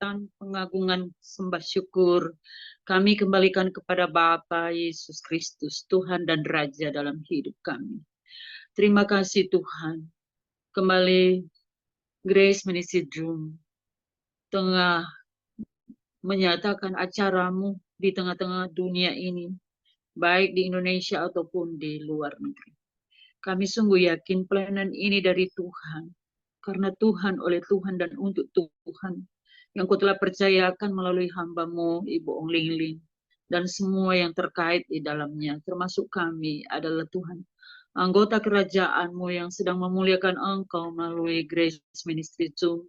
penghormatan, pengagungan, sembah syukur kami kembalikan kepada Bapa Yesus Kristus, Tuhan dan Raja dalam hidup kami. Terima kasih Tuhan. Kembali Grace Ministry Room tengah menyatakan acaramu di tengah-tengah dunia ini, baik di Indonesia ataupun di luar negeri. Kami sungguh yakin pelayanan ini dari Tuhan, karena Tuhan, oleh Tuhan, dan untuk Tuhan, yang Kau telah percayakan melalui hamba-Mu, Ibu Ong Ling Ling, dan semua yang terkait di dalamnya, termasuk kami adalah Tuhan, anggota kerajaan-Mu yang sedang memuliakan Engkau melalui Grace Ministry Zoom.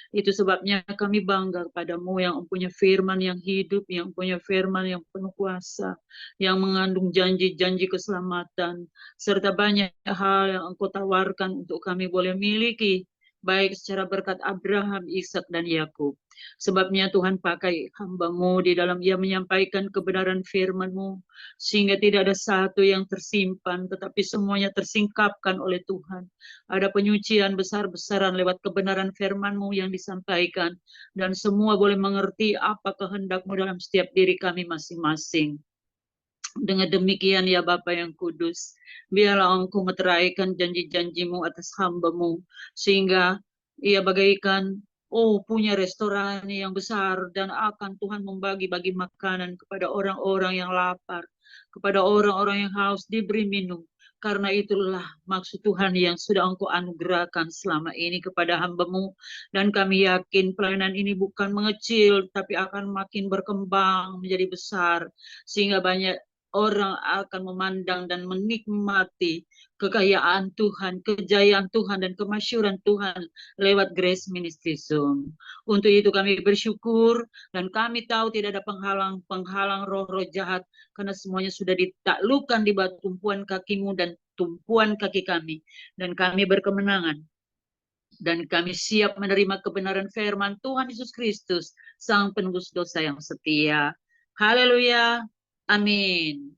Itu sebabnya kami bangga kepadamu yang mempunyai firman yang hidup, yang punya firman yang penuh kuasa, yang mengandung janji-janji keselamatan, serta banyak hal yang Engkau tawarkan untuk kami boleh miliki, baik secara berkat Abraham, Ishak, dan Yakub. Sebabnya Tuhan pakai hamba-Mu di dalam ia menyampaikan kebenaran firman-Mu, sehingga tidak ada satu yang tersimpan, tetapi semuanya tersingkapkan oleh Tuhan. Ada penyucian besar-besaran lewat kebenaran firman-Mu yang disampaikan, dan semua boleh mengerti apa kehendak-Mu dalam setiap diri kami masing-masing. Dengan demikian ya Bapa yang kudus, biarlah Engkau meteraikan janji-janji-Mu atas hamba-Mu, sehingga ia bagaikan punya restoran yang besar, dan akan Tuhan membagi-bagi makanan kepada orang-orang yang lapar, kepada orang-orang yang haus diberi minum. Karena itulah maksud Tuhan yang sudah Engkau anugerahkan selama ini kepada hamba-Mu, dan kami yakin pelayanan ini bukan mengecil, tapi akan makin berkembang menjadi besar, sehingga banyak orang akan memandang dan menikmati kekayaan Tuhan, kejayaan Tuhan, dan kemasyuran Tuhan lewat Grace Ministry Zoom. Untuk itu kami bersyukur, dan kami tahu tidak ada penghalang roh-roh jahat, karena semuanya sudah ditaklukkan di bawah tumpuan kaki-Mu dan tumpuan kaki kami, dan kami berkemenangan. Dan kami siap menerima kebenaran firman Tuhan Yesus Kristus, Sang Penebus dosa yang setia. Haleluya. Amin.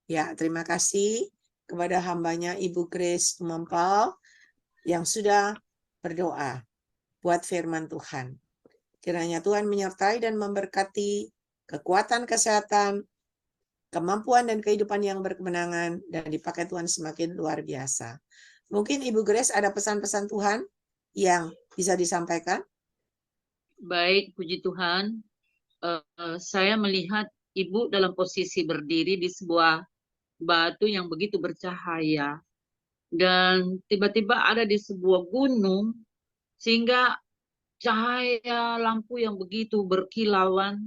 Ya, terima kasih kepada hambanya Ibu Grace Mempal yang sudah berdoa buat firman Tuhan. Kiranya Tuhan menyertai dan memberkati kekuatan, kesehatan, kemampuan, dan kehidupan yang berkemenangan, dan dipakai Tuhan semakin luar biasa. Mungkin Ibu Grace ada pesan-pesan Tuhan yang bisa disampaikan? Baik, puji Tuhan. Saya melihat Ibu dalam posisi berdiri di sebuah batu yang begitu bercahaya, dan tiba-tiba ada di sebuah gunung, sehingga cahaya lampu yang begitu berkilauan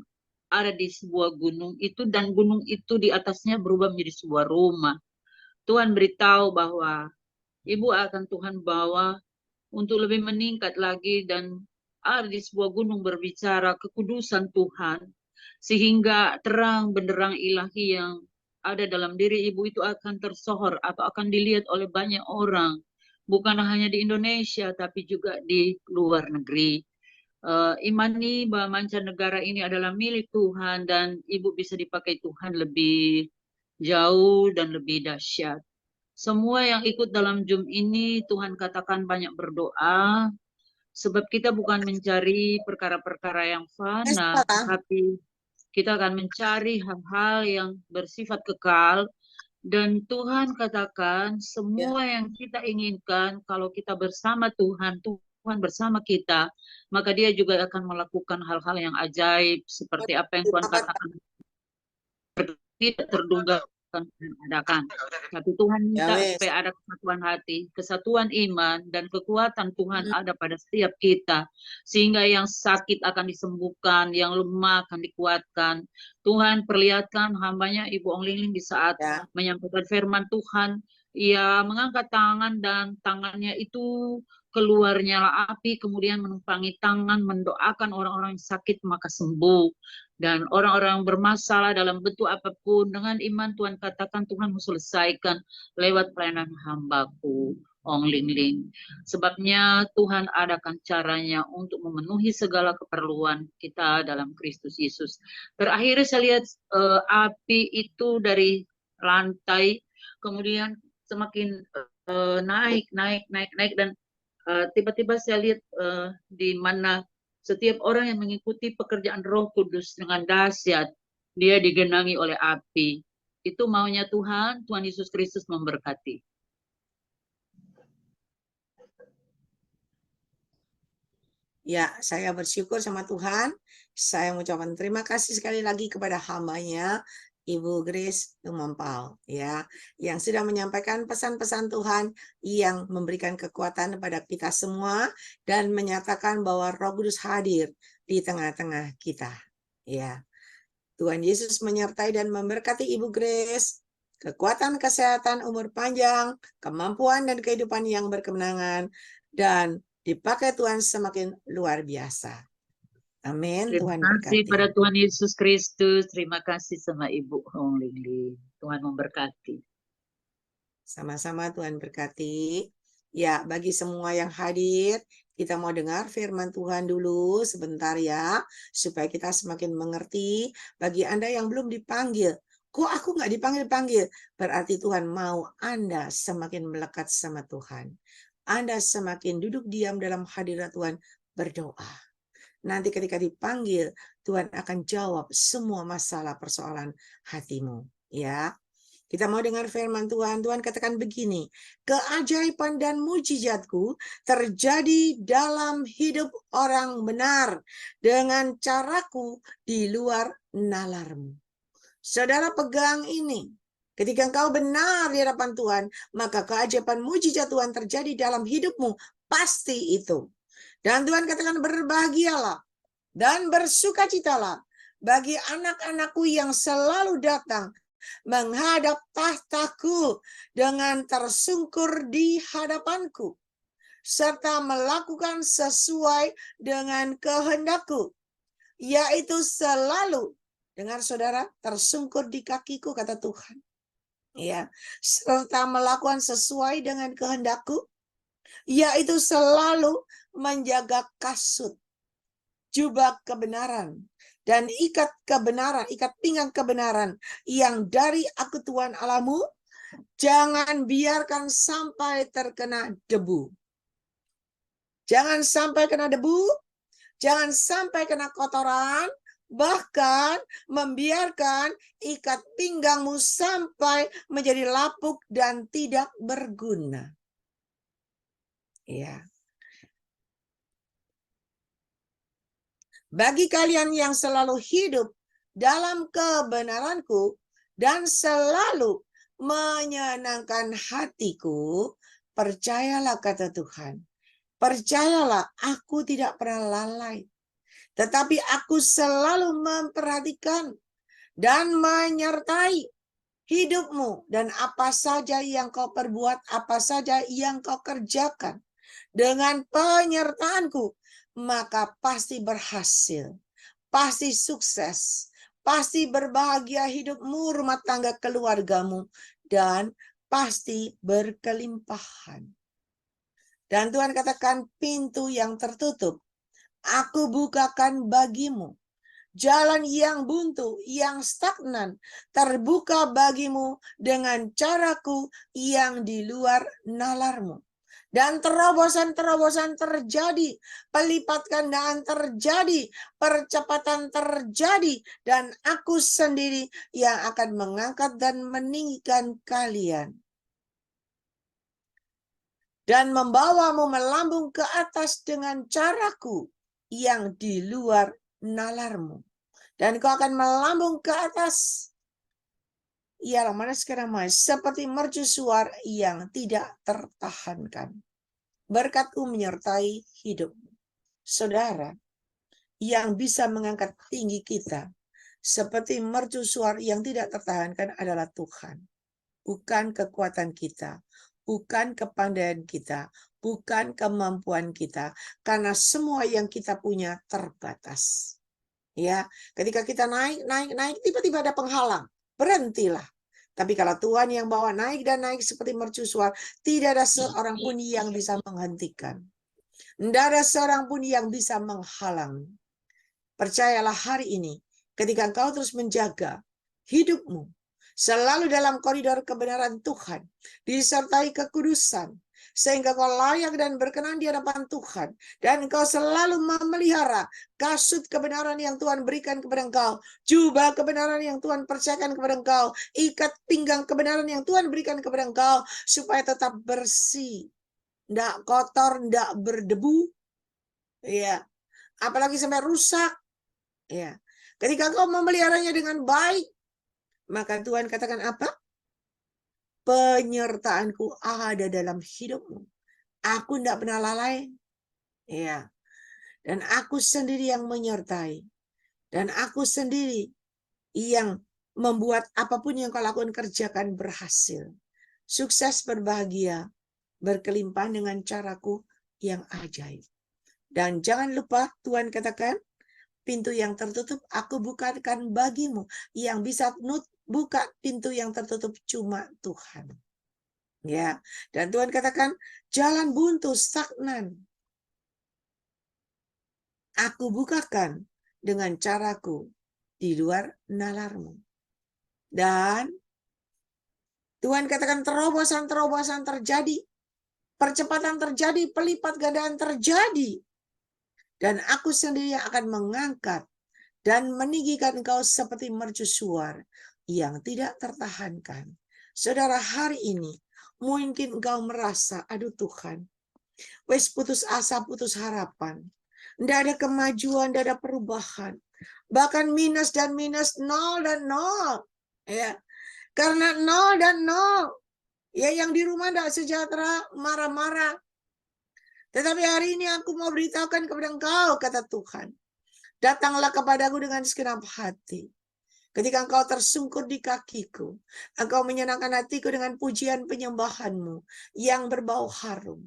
ada di sebuah gunung itu, dan gunung itu di atasnya berubah menjadi sebuah rumah. Tuhan beritahu bahwa Ibu akan Tuhan bawa untuk lebih meningkat lagi, dan ada di sebuah gunung berbicara kekudusan Tuhan, sehingga terang benderang ilahi yang ada dalam diri Ibu itu akan tersohor atau akan dilihat oleh banyak orang, bukan hanya di Indonesia tapi juga di luar negeri. Imani bahwa mancanegara ini adalah milik Tuhan, dan Ibu bisa dipakai Tuhan lebih jauh dan lebih dahsyat. Semua yang ikut dalam Zoom ini, Tuhan katakan banyak berdoa, sebab kita bukan mencari perkara-perkara yang fana, tetapi kita akan mencari hal-hal yang bersifat kekal. Dan Tuhan katakan semua yang kita inginkan, kalau kita bersama Tuhan, Tuhan bersama kita, maka Dia juga akan melakukan hal-hal yang ajaib, seperti apa yang Tuhan katakan. Tidak terduga akan adakan. Tapi Tuhan minta supaya ada kesatuan hati, kesatuan iman, dan kekuatan Tuhan ada pada setiap kita, sehingga yang sakit akan disembuhkan, yang lemah akan dikuatkan. Tuhan perlihatkan hambanya Ibu Ong Ling Ling di saat menyampaikan firman Tuhan, ia mengangkat tangan, dan tangannya itu keluarnya api, kemudian menumpangi tangan, mendoakan orang-orang yang sakit maka sembuh. Dan orang-orang yang bermasalah dalam bentuk apapun, dengan iman Tuhan katakan Tuhan selesaikan lewat pelayanan hambaku Ong Ling Ling. Sebabnya Tuhan adakan caranya untuk memenuhi segala keperluan kita dalam Kristus Yesus. Terakhir saya lihat api itu dari lantai, kemudian semakin naik, dan tiba-tiba saya lihat di mana setiap orang yang mengikuti pekerjaan Roh Kudus dengan dahsyat, dia digenangi oleh api. Itu maunya Tuhan, Tuhan Yesus Kristus memberkati. Ya, saya bersyukur sama Tuhan. Saya mengucapkan terima kasih sekali lagi kepada hambanya, Ibu Grace Lumampau, ya, yang sudah menyampaikan pesan-pesan Tuhan yang memberikan kekuatan kepada kita semua dan menyatakan bahwa Roh Kudus hadir di tengah-tengah kita. Ya, Tuhan Yesus menyertai dan memberkati Ibu Grace, kekuatan kesehatan, umur panjang, kemampuan dan kehidupan yang berkemenangan, dan dipakai Tuhan semakin luar biasa. Amin. Terima Tuhan kasih berkati. pada Tuhan Yesus Kristus. Terima kasih sama Ibu Hong Lili. Tuhan memberkati. Sama-sama Tuhan berkati. Ya, bagi semua yang hadir, kita mau dengar firman Tuhan dulu sebentar ya, supaya kita semakin mengerti. Bagi Anda yang belum dipanggil, kok aku nggak dipanggil-panggil? Berarti Tuhan mau Anda semakin melekat sama Tuhan. Anda semakin duduk diam dalam hadirat Tuhan, berdoa. Nanti ketika dipanggil, Tuhan akan jawab semua masalah persoalan hatimu. Ya, kita mau dengar firman Tuhan. Tuhan katakan begini, keajaiban dan mujizatku terjadi dalam hidup orang benar dengan caraku di luar nalarmu. Saudara pegang ini. Ketika engkau benar di hadapan Tuhan, maka keajaiban mujizat Tuhan terjadi dalam hidupmu. Pasti itu. Dan Tuhan katakan berbahagialah dan bersukacitalah bagi anak-anakku yang selalu datang menghadap tahtaku dengan tersungkur di hadapanku, serta melakukan sesuai dengan kehendakku, yaitu selalu, dengar saudara, tersungkur di kakiku, kata Tuhan. Ya, serta melakukan sesuai dengan kehendakku, yaitu selalu menjaga kasut, jubah kebenaran, dan ikat kebenaran, ikat pinggang kebenaran yang dari aku Tuhan Allahmu, jangan biarkan sampai terkena debu. Jangan sampai kena debu, jangan sampai kena kotoran, bahkan membiarkan ikat pinggangmu sampai menjadi lapuk dan tidak berguna. Ya. Bagi kalian yang selalu hidup dalam kebenaranku dan selalu menyenangkan hatiku, percayalah kata Tuhan. Percayalah, aku tidak pernah lalai. Tetapi aku selalu memperhatikan dan menyertai hidupmu dan apa saja yang kau perbuat, apa saja yang kau kerjakan. Dengan penyertaanku, maka pasti berhasil, pasti sukses, pasti berbahagia hidupmu, rumah tangga keluargamu, dan pasti berkelimpahan. Dan Tuhan katakan pintu yang tertutup, aku bukakan bagimu. Jalan yang buntu, yang stagnan, terbuka bagimu dengan caraku yang di luar nalarmu. Dan terobosan-terobosan terjadi, pelipat gandaan terjadi, percepatan terjadi, dan aku sendiri yang akan mengangkat dan meninggikan kalian. Dan membawamu melambung ke atas dengan caraku yang di luar nalarmu. Dan kau akan melambung ke atas. Ialah mana sekarang mas, seperti mercusuar yang tidak tertahankan. Berkatku menyertai hidupmu. Saudara, yang bisa mengangkat tinggi kita seperti mercusuar yang tidak tertahankan adalah Tuhan. Bukan kekuatan kita, bukan kepandaian kita, bukan kemampuan kita, karena semua yang kita punya terbatas. Ya, ketika kita naik, tiba-tiba ada penghalang, berhentilah. Tapi kalau Tuhan yang bawa naik dan naik seperti mercusuar, tidak ada seorang pun yang bisa menghentikan. Tidak ada seorang pun yang bisa menghalang. Percayalah hari ini, ketika engkau terus menjaga hidupmu, selalu dalam koridor kebenaran Tuhan, disertai kekudusan, sehingga kau layak dan berkenan di hadapan Tuhan, dan kau selalu memelihara kasut kebenaran yang Tuhan berikan kepada engkau, jubah kebenaran yang Tuhan percayakan kepada engkau, ikat pinggang kebenaran yang Tuhan berikan kepada engkau, supaya tetap bersih, tidak kotor, tidak berdebu, ya, apalagi sampai rusak, ya. Ketika kau memeliharanya dengan baik, maka Tuhan katakan apa? Penyertaanku ada dalam hidupmu. Aku tidak pernah lalai. Ya. Dan aku sendiri yang menyertai. Dan aku sendiri yang membuat apapun yang kau lakukan kerjakan berhasil. Sukses, berbahagia, berkelimpahan dengan caraku yang ajaib. Dan jangan lupa Tuhan katakan, pintu yang tertutup aku bukakan bagimu. Yang bisa buka pintu yang tertutup cuma Tuhan. Ya, dan Tuhan katakan jalan buntu stagnan aku bukakan dengan caraku di luar nalarmu. Dan Tuhan katakan terobosan-terobosan terjadi, percepatan terjadi, pelipat gandaan terjadi. Dan aku sendiri akan mengangkat dan meninggikan engkau seperti mercusuar yang tidak tertahankan. Saudara, hari ini mungkin engkau merasa, aduh Tuhan, wes putus asa, putus harapan. Tidak ada kemajuan, tidak ada perubahan. Bahkan minus dan minus, nol dan nol. Ya. Karena nol dan nol. Ya, yang di rumah tidak sejahtera, marah-marah. Tetapi hari ini aku mau beritahukan kepada engkau, kata Tuhan. Datanglah kepadaku dengan segenap hati. Ketika engkau tersungkur di kakiku, engkau menyenangkan hatiku dengan pujian penyembahanmu yang berbau harum.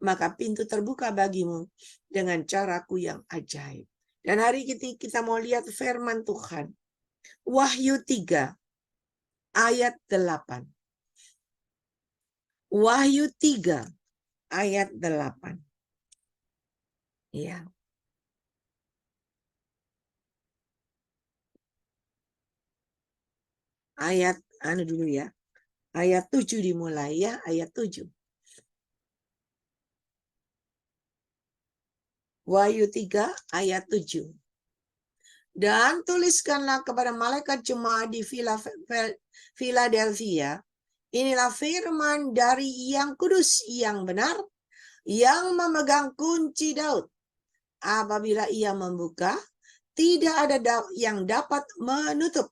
Maka pintu terbuka bagimu dengan caraku yang ajaib. Dan hari ini kita mau lihat firman Tuhan. Wahyu 3 ayat 8. Wahyu 3 ayat 8. Ya. Ayat dulu ya. Ayat 7 dimulai ya, ayat 7. Wahyu 3 ayat 7. Dan tuliskanlah kepada malaikat jemaat di Philadelphia, inilah firman dari yang kudus, yang benar, yang memegang kunci Daud. Apabila ia membuka, tidak ada yang dapat menutup.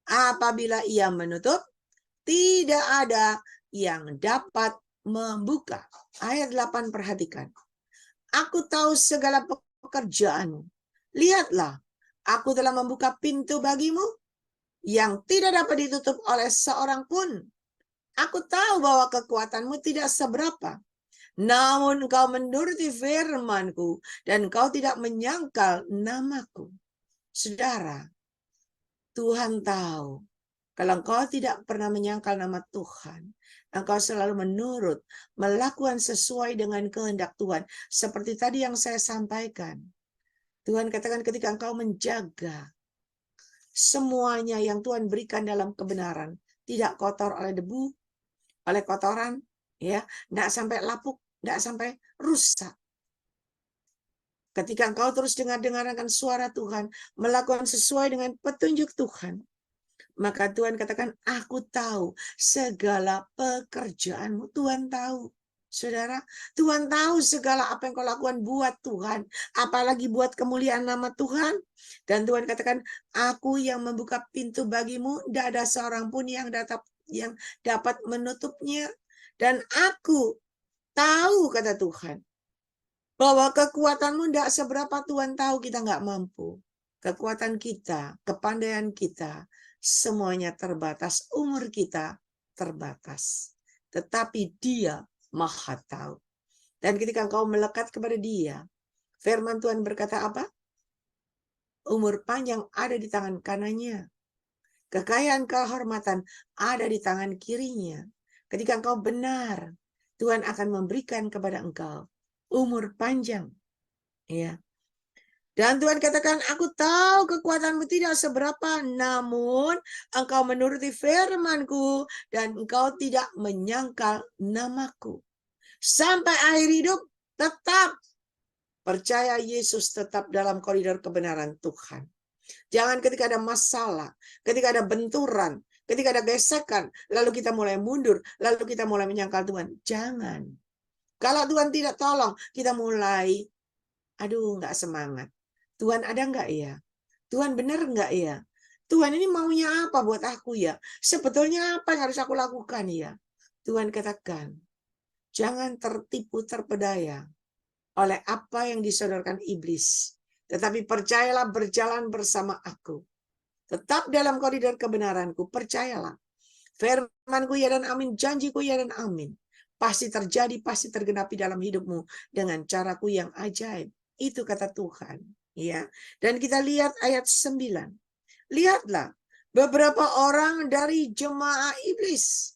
Apabila ia menutup, tidak ada yang dapat membuka. Ayat 8 perhatikan. Aku tahu segala pekerjaanmu. Lihatlah, aku telah membuka pintu bagimu yang tidak dapat ditutup oleh seorang pun. Aku tahu bahwa kekuatanmu tidak seberapa. Namun engkau menuruti firmanku dan engkau tidak menyangkal namaku. Saudara, Tuhan tahu kalau engkau tidak pernah menyangkal nama Tuhan, engkau selalu menurut, melakukan sesuai dengan kehendak Tuhan. Seperti tadi yang saya sampaikan. Tuhan katakan ketika engkau menjaga semuanya yang Tuhan berikan dalam kebenaran, tidak kotor oleh debu, oleh kotoran, ya, tidak sampai lapuk, tidak sampai rusak. Ketika engkau terus dengar-dengarkan suara Tuhan, melakukan sesuai dengan petunjuk Tuhan, maka Tuhan katakan, aku tahu segala pekerjaanmu. Tuhan tahu. Saudara, Tuhan tahu segala apa yang kau lakukan buat Tuhan. Apalagi buat kemuliaan nama Tuhan. Dan Tuhan katakan, aku yang membuka pintu bagimu, tidak ada seorang pun yang dapat menutupnya. Dan aku tahu, kata Tuhan, bahwa kekuatanmu tidak seberapa. Tuhan tahu kita nggak mampu. Kekuatan kita, kepandaian kita, semuanya terbatas. Umur kita terbatas. Tetapi Dia Maha tahu. Dan ketika engkau melekat kepada Dia, firman Tuhan berkata apa? Umur panjang ada di tangan kanannya. Kekayaan kehormatan ada di tangan kirinya. Ketika engkau benar, Tuhan akan memberikan kepada engkau umur panjang. Ya. Dan Tuhan katakan, aku tahu kekuatanmu tidak seberapa, namun engkau menuruti firmanku dan engkau tidak menyangkal namaku. Sampai akhir hidup tetap percaya Yesus, tetap dalam koridor kebenaran Tuhan. Jangan ketika ada masalah, ketika ada benturan, ketika ada gesekan, lalu kita mulai mundur, lalu kita mulai menyangkal Tuhan. Jangan. Kalau Tuhan tidak tolong, kita mulai, aduh nggak semangat. Tuhan ada nggak ya? Tuhan benar nggak ya? Tuhan ini maunya apa buat aku ya? Sebetulnya apa yang harus aku lakukan ya? Tuhan katakan, jangan tertipu terpedaya oleh apa yang disodorkan iblis. Tetapi percayalah berjalan bersama aku. Tetap dalam koridor kebenaranku, percayalah. Firmanku ya dan amin, janjiku ya dan amin. Pasti terjadi, pasti tergenapi dalam hidupmu dengan caraku yang ajaib. Itu kata Tuhan. Ya. Dan kita lihat ayat 9. Lihatlah beberapa orang dari jemaah iblis.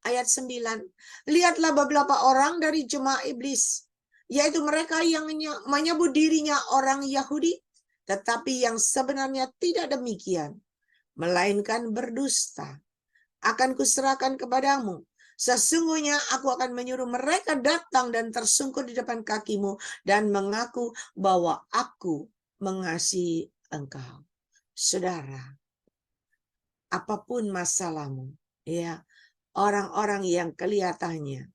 Ayat 9. Lihatlah beberapa orang dari jemaah iblis, yaitu mereka yang menyebut dirinya orang Yahudi, tetapi yang sebenarnya tidak demikian, melainkan berdusta. Akan kuserahkan kepadamu. Sesungguhnya aku akan menyuruh mereka datang dan tersungkur di depan kakimu dan mengaku bahwa aku mengasihi engkau. Saudara, apapun masalahmu, ya, orang-orang yang kelihatannya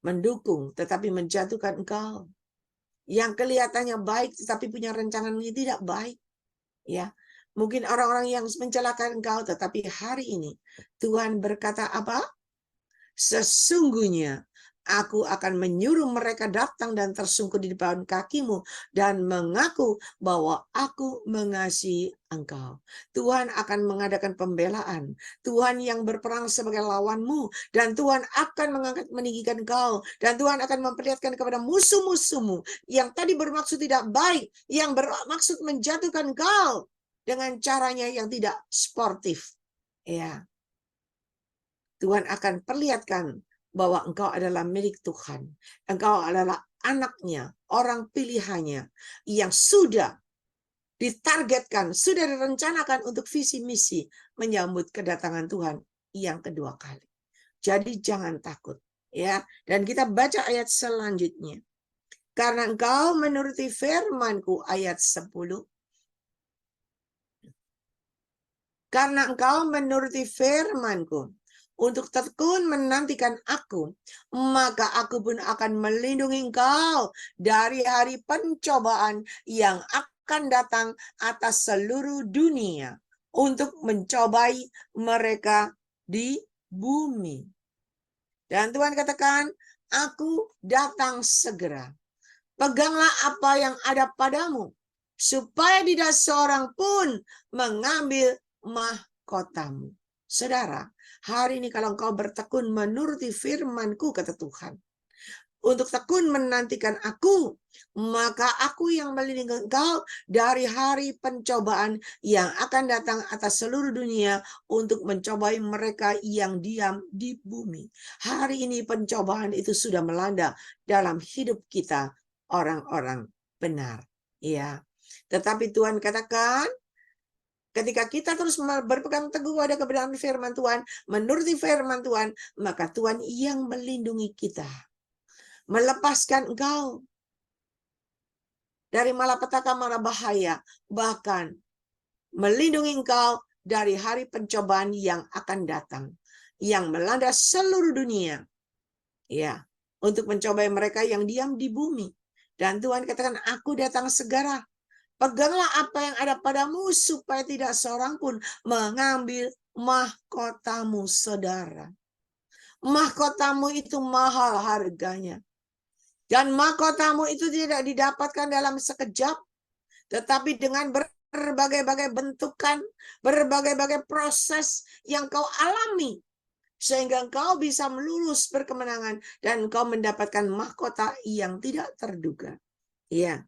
mendukung tetapi menjatuhkan engkau, yang kelihatannya baik tetapi punya rancangan yang tidak baik, ya, mungkin orang-orang yang mencelakakan engkau, tetapi hari ini Tuhan berkata apa? Sesungguhnya aku akan menyuruh mereka datang dan tersungkur di depan kakimu dan mengaku bahwa aku mengasihi engkau. Tuhan akan mengadakan pembelaan. Tuhan yang berperang sebagai lawanmu, dan Tuhan akan mengangkat meninggikan engkau, dan Tuhan akan memperlihatkan kepada musuh-musuhmu yang tadi bermaksud tidak baik, yang bermaksud menjatuhkan engkau dengan caranya yang tidak sportif. Ya. Tuhan akan perlihatkan bahwa engkau adalah milik Tuhan. Engkau adalah anaknya, orang pilihannya yang sudah ditargetkan, sudah direncanakan untuk visi misi menyambut kedatangan Tuhan yang kedua kali. Jadi jangan takut, ya. Dan kita baca ayat selanjutnya. Karena engkau menuruti firman-Ku, ayat 10. Karena engkau menuruti firman-Ku untuk tekun menantikan aku, maka aku pun akan melindungi engkau dari hari pencobaan yang akan datang atas seluruh dunia untuk mencobai mereka di bumi. Dan Tuhan katakan, aku datang segera. Peganglah apa yang ada padamu, supaya tidak seorang pun mengambil mahkotamu. Saudara, hari ini kalau engkau bertekun menuruti firman-Ku, kata Tuhan, untuk tekun menantikan aku, maka aku yang melindungi engkau dari hari pencobaan yang akan datang atas seluruh dunia untuk mencobai mereka yang diam di bumi. Hari ini pencobaan itu sudah melanda dalam hidup kita, orang-orang benar. Ya. Tetapi Tuhan katakan, ketika kita terus berpegang teguh pada kebenaran firman Tuhan, menuruti firman Tuhan, maka Tuhan yang melindungi kita, melepaskan engkau dari malapetaka, mara bahaya, bahkan melindungi engkau dari hari pencobaan yang akan datang, yang melanda seluruh dunia, ya, untuk mencobai mereka yang diam di bumi. Dan Tuhan katakan, aku datang segera. Peganglah apa yang ada padamu supaya tidak seorang pun mengambil mahkotamu, saudara. Mahkotamu itu mahal harganya. Dan mahkotamu itu tidak didapatkan dalam sekejap, tetapi dengan berbagai-bagai bentukan, berbagai-bagai proses yang kau alami, sehingga engkau bisa melurus berkemenangan dan engkau mendapatkan mahkota yang tidak terduga. Ya.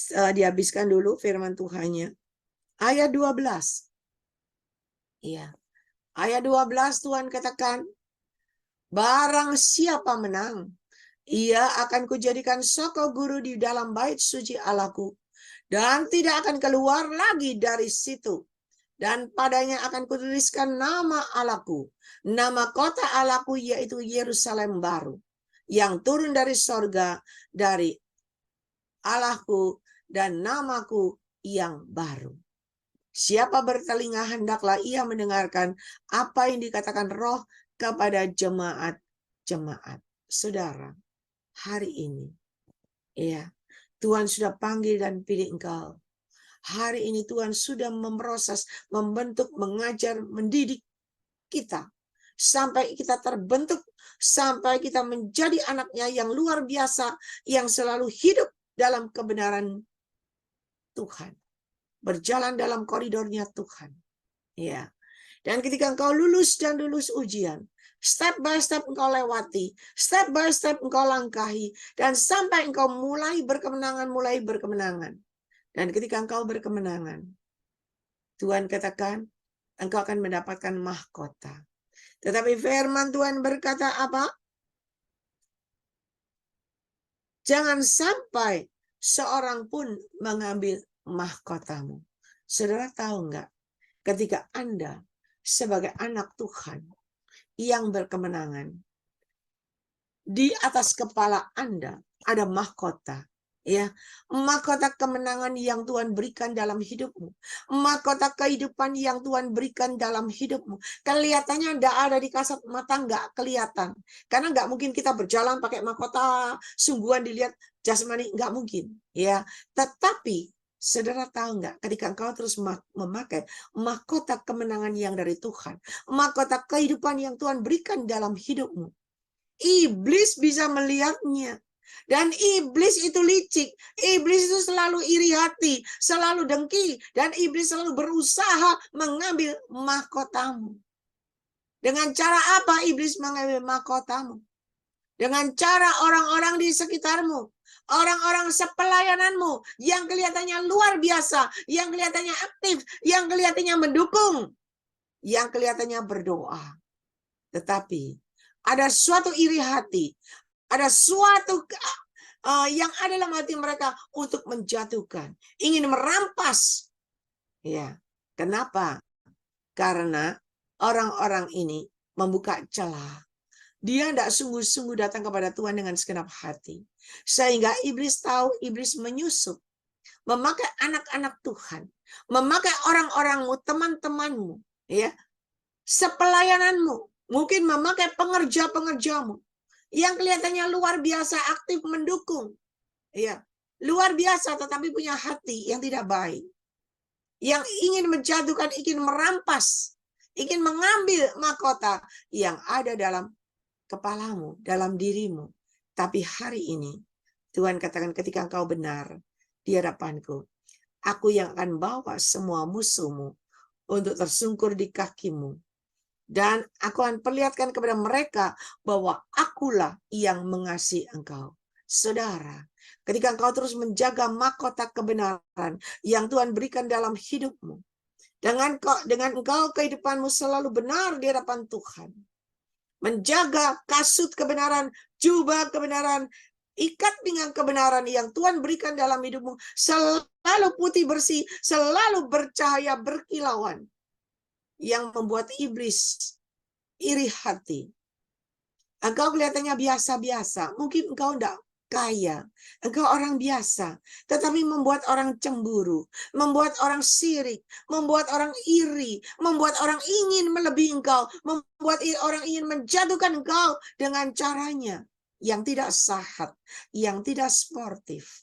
Dihabiskan dulu firman Tuhannya. Ayat 12. Iya. Ayat 12 Tuhan katakan, barang siapa menang, ia akan kujadikan soko guru di dalam bait suci Allahku, dan tidak akan keluar lagi dari situ. dan padanya akan kutuliskan nama Allahku, nama kota Allahku, yaitu Yerusalem baru, yang turun dari sorga, dari Allahku, dan namaku yang baru. Siapa bertelinga, hendaklah ia mendengarkan apa yang dikatakan Roh kepada jemaat-jemaat. Saudara, hari ini, ya, Tuhan sudah panggil dan pilih engkau. Hari ini Tuhan sudah memproses, membentuk, mengajar, mendidik kita. Sampai kita terbentuk, sampai kita menjadi anaknya yang luar biasa, yang selalu hidup dalam kebenaran Tuhan. Berjalan dalam koridornya Tuhan. Ya. Dan ketika engkau lulus dan lulus ujian, step by step engkau lewati, step by step engkau langkahi, dan sampai engkau mulai berkemenangan. Dan ketika engkau berkemenangan, Tuhan katakan, engkau akan mendapatkan mahkota. Tetapi firman Tuhan berkata apa? Jangan sampai seorang pun mengambil mahkotamu. Saudara tahu enggak? Ketika Anda sebagai anak Tuhan yang berkemenangan, di atas kepala Anda ada mahkota. Ya, mahkota kemenangan yang Tuhan berikan dalam hidupmu, mahkota kehidupan yang Tuhan berikan dalam hidupmu. Kelihatannya tidak ada di kasat mata, nggak kelihatan, karena nggak mungkin kita berjalan pakai mahkota sungguhan dilihat jasmani, nggak mungkin. Ya, tetapi saudara tahu nggak, ketika engkau terus memakai mahkota kemenangan yang dari Tuhan, mahkota kehidupan yang Tuhan berikan dalam hidupmu, iblis bisa melihatnya. Dan iblis itu licik, iblis itu selalu iri hati, selalu dengki, dan iblis selalu berusaha mengambil mahkotamu. Dengan cara apa iblis mengambil mahkotamu? Dengan cara orang-orang di sekitarmu, orang-orang sepelayananmu yang kelihatannya luar biasa, yang kelihatannya aktif, yang kelihatannya mendukung, yang kelihatannya berdoa. Tetapi ada suatu iri hati, ada suatu yang ada dalam hati mereka untuk menjatuhkan, ingin merampas. Ya, kenapa? Karena orang-orang ini membuka celah. Dia tidak sungguh-sungguh datang kepada Tuhan dengan segenap hati. Sehingga iblis tahu, iblis menyusup, memakai anak-anak Tuhan, memakai orang-orangmu, teman-temanmu, ya, sepelayananmu, mungkin memakai pengerja-pengerjamu yang kelihatannya luar biasa aktif mendukung, ya, luar biasa, tetapi punya hati yang tidak baik, yang ingin menjatuhkan, ingin merampas, ingin mengambil mahkota yang ada dalam kepalamu, dalam dirimu. Tapi hari ini Tuhan katakan, ketika engkau benar di hadapanku, aku yang akan bawa semua musuhmu untuk tersungkur di kakimu. Dan aku akan perlihatkan kepada mereka bahwa akulah yang mengasihi engkau. Saudara, ketika engkau terus menjaga mahkota kebenaran yang Tuhan berikan dalam hidupmu, dengan engkau kehidupanmu selalu benar di hadapan Tuhan, menjaga kasut kebenaran, jubah kebenaran, ikat pinggang kebenaran yang Tuhan berikan dalam hidupmu, selalu putih bersih, selalu bercahaya, berkilauan, yang membuat iblis iri hati. Engkau kelihatannya biasa-biasa, mungkin engkau tidak kaya, engkau orang biasa, tetapi membuat orang cemburu, membuat orang sirik, membuat orang iri, membuat orang ingin melebihi engkau, membuat orang ingin menjatuhkan engkau dengan caranya yang tidak sehat, yang tidak sportif.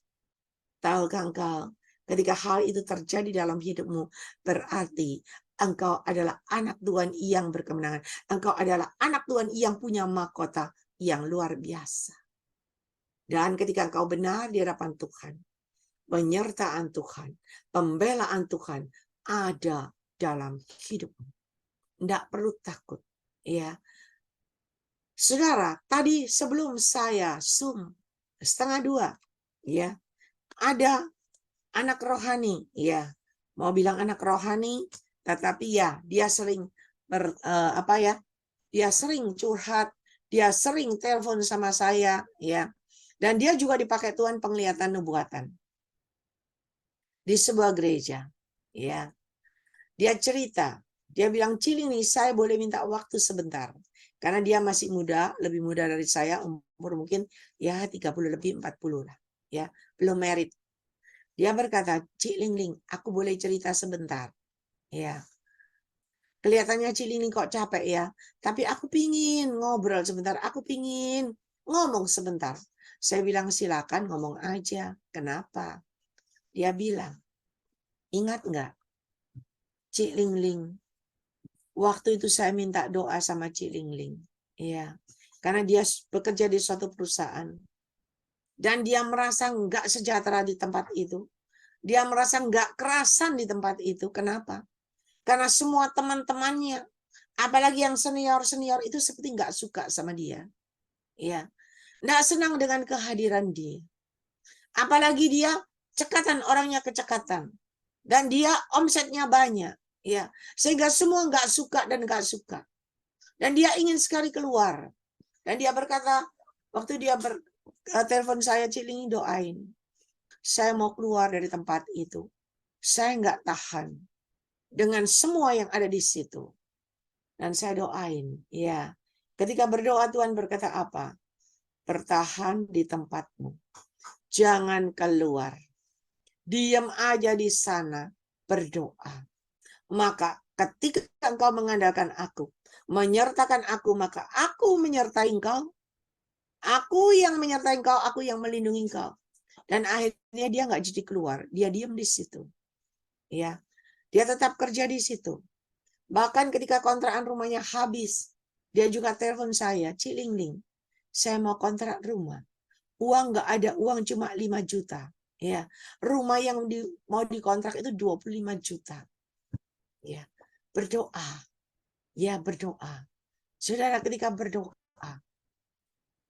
Tahukah engkau, ketika hal itu terjadi dalam hidupmu, berarti engkau adalah anak Tuhan yang berkemenangan. Engkau adalah anak Tuhan yang punya mahkota yang luar biasa. Dan ketika engkau benar di hadapan Tuhan, penyertaan Tuhan, pembelaan Tuhan ada dalam hidupmu. Tidak perlu takut. Ya, saudara, tadi sebelum saya Zoom 1:30, ya, ada anak rohani, ya, mau bilang anak rohani, tetapi ya dia sering dia sering curhat, dia sering telepon sama saya, ya, dan dia juga dipakai Tuhan penglihatan nubuatan di sebuah gereja, ya. Dia cerita. Dia bilang, Ciling nih, saya boleh minta waktu sebentar. Karena dia masih muda, lebih muda dari saya, umur mungkin ya 30 lebih 40 lah. Ya, belum married. Dia berkata, Cik Ling, aku boleh cerita sebentar. Ya. Kelihatannya Cik Ling kok capek ya. Tapi aku pingin ngobrol sebentar. Aku pingin ngomong sebentar. Saya bilang silakan ngomong aja. Kenapa? Dia bilang, ingat nggak Cik Ling, waktu itu saya minta doa sama Cik Ling. Iya. Karena dia bekerja di suatu perusahaan. Dan dia merasa nggak sejahtera di tempat itu. Dia merasa nggak kerasan di tempat itu. Kenapa? Karena semua teman-temannya, apalagi yang senior-senior itu seperti nggak suka sama dia. Ya, nggak senang dengan kehadiran dia. Apalagi dia cekatan, orangnya kecekatan. Dan dia omsetnya banyak. Ya, sehingga semua nggak suka dan nggak suka. Dan dia ingin sekali keluar. Dan dia berkata, waktu dia telepon saya, Ciling doain. Saya mau keluar dari tempat itu. Saya nggak tahan dengan semua yang ada di situ. Dan saya doain. Ya, ketika berdoa Tuhan berkata apa? Bertahan di tempatmu. Jangan keluar. Diam aja di sana. Berdoa. Maka ketika engkau mengandalkan aku, menyertakan aku, maka aku menyertai engkau. Aku yang menyertai engkau, aku yang melindungi engkau. Dan akhirnya dia nggak jadi keluar, dia diam di situ. Ya, dia tetap kerja di situ. Bahkan ketika kontrakan rumahnya habis, dia juga telepon saya, Ciling, saya mau kontrak rumah. Uang nggak ada, uang cuma 5 juta. Ya, rumah yang mau dikontrak itu 25 juta. Ya, berdoa. Ya, berdoa. Saudara, ketika berdoa,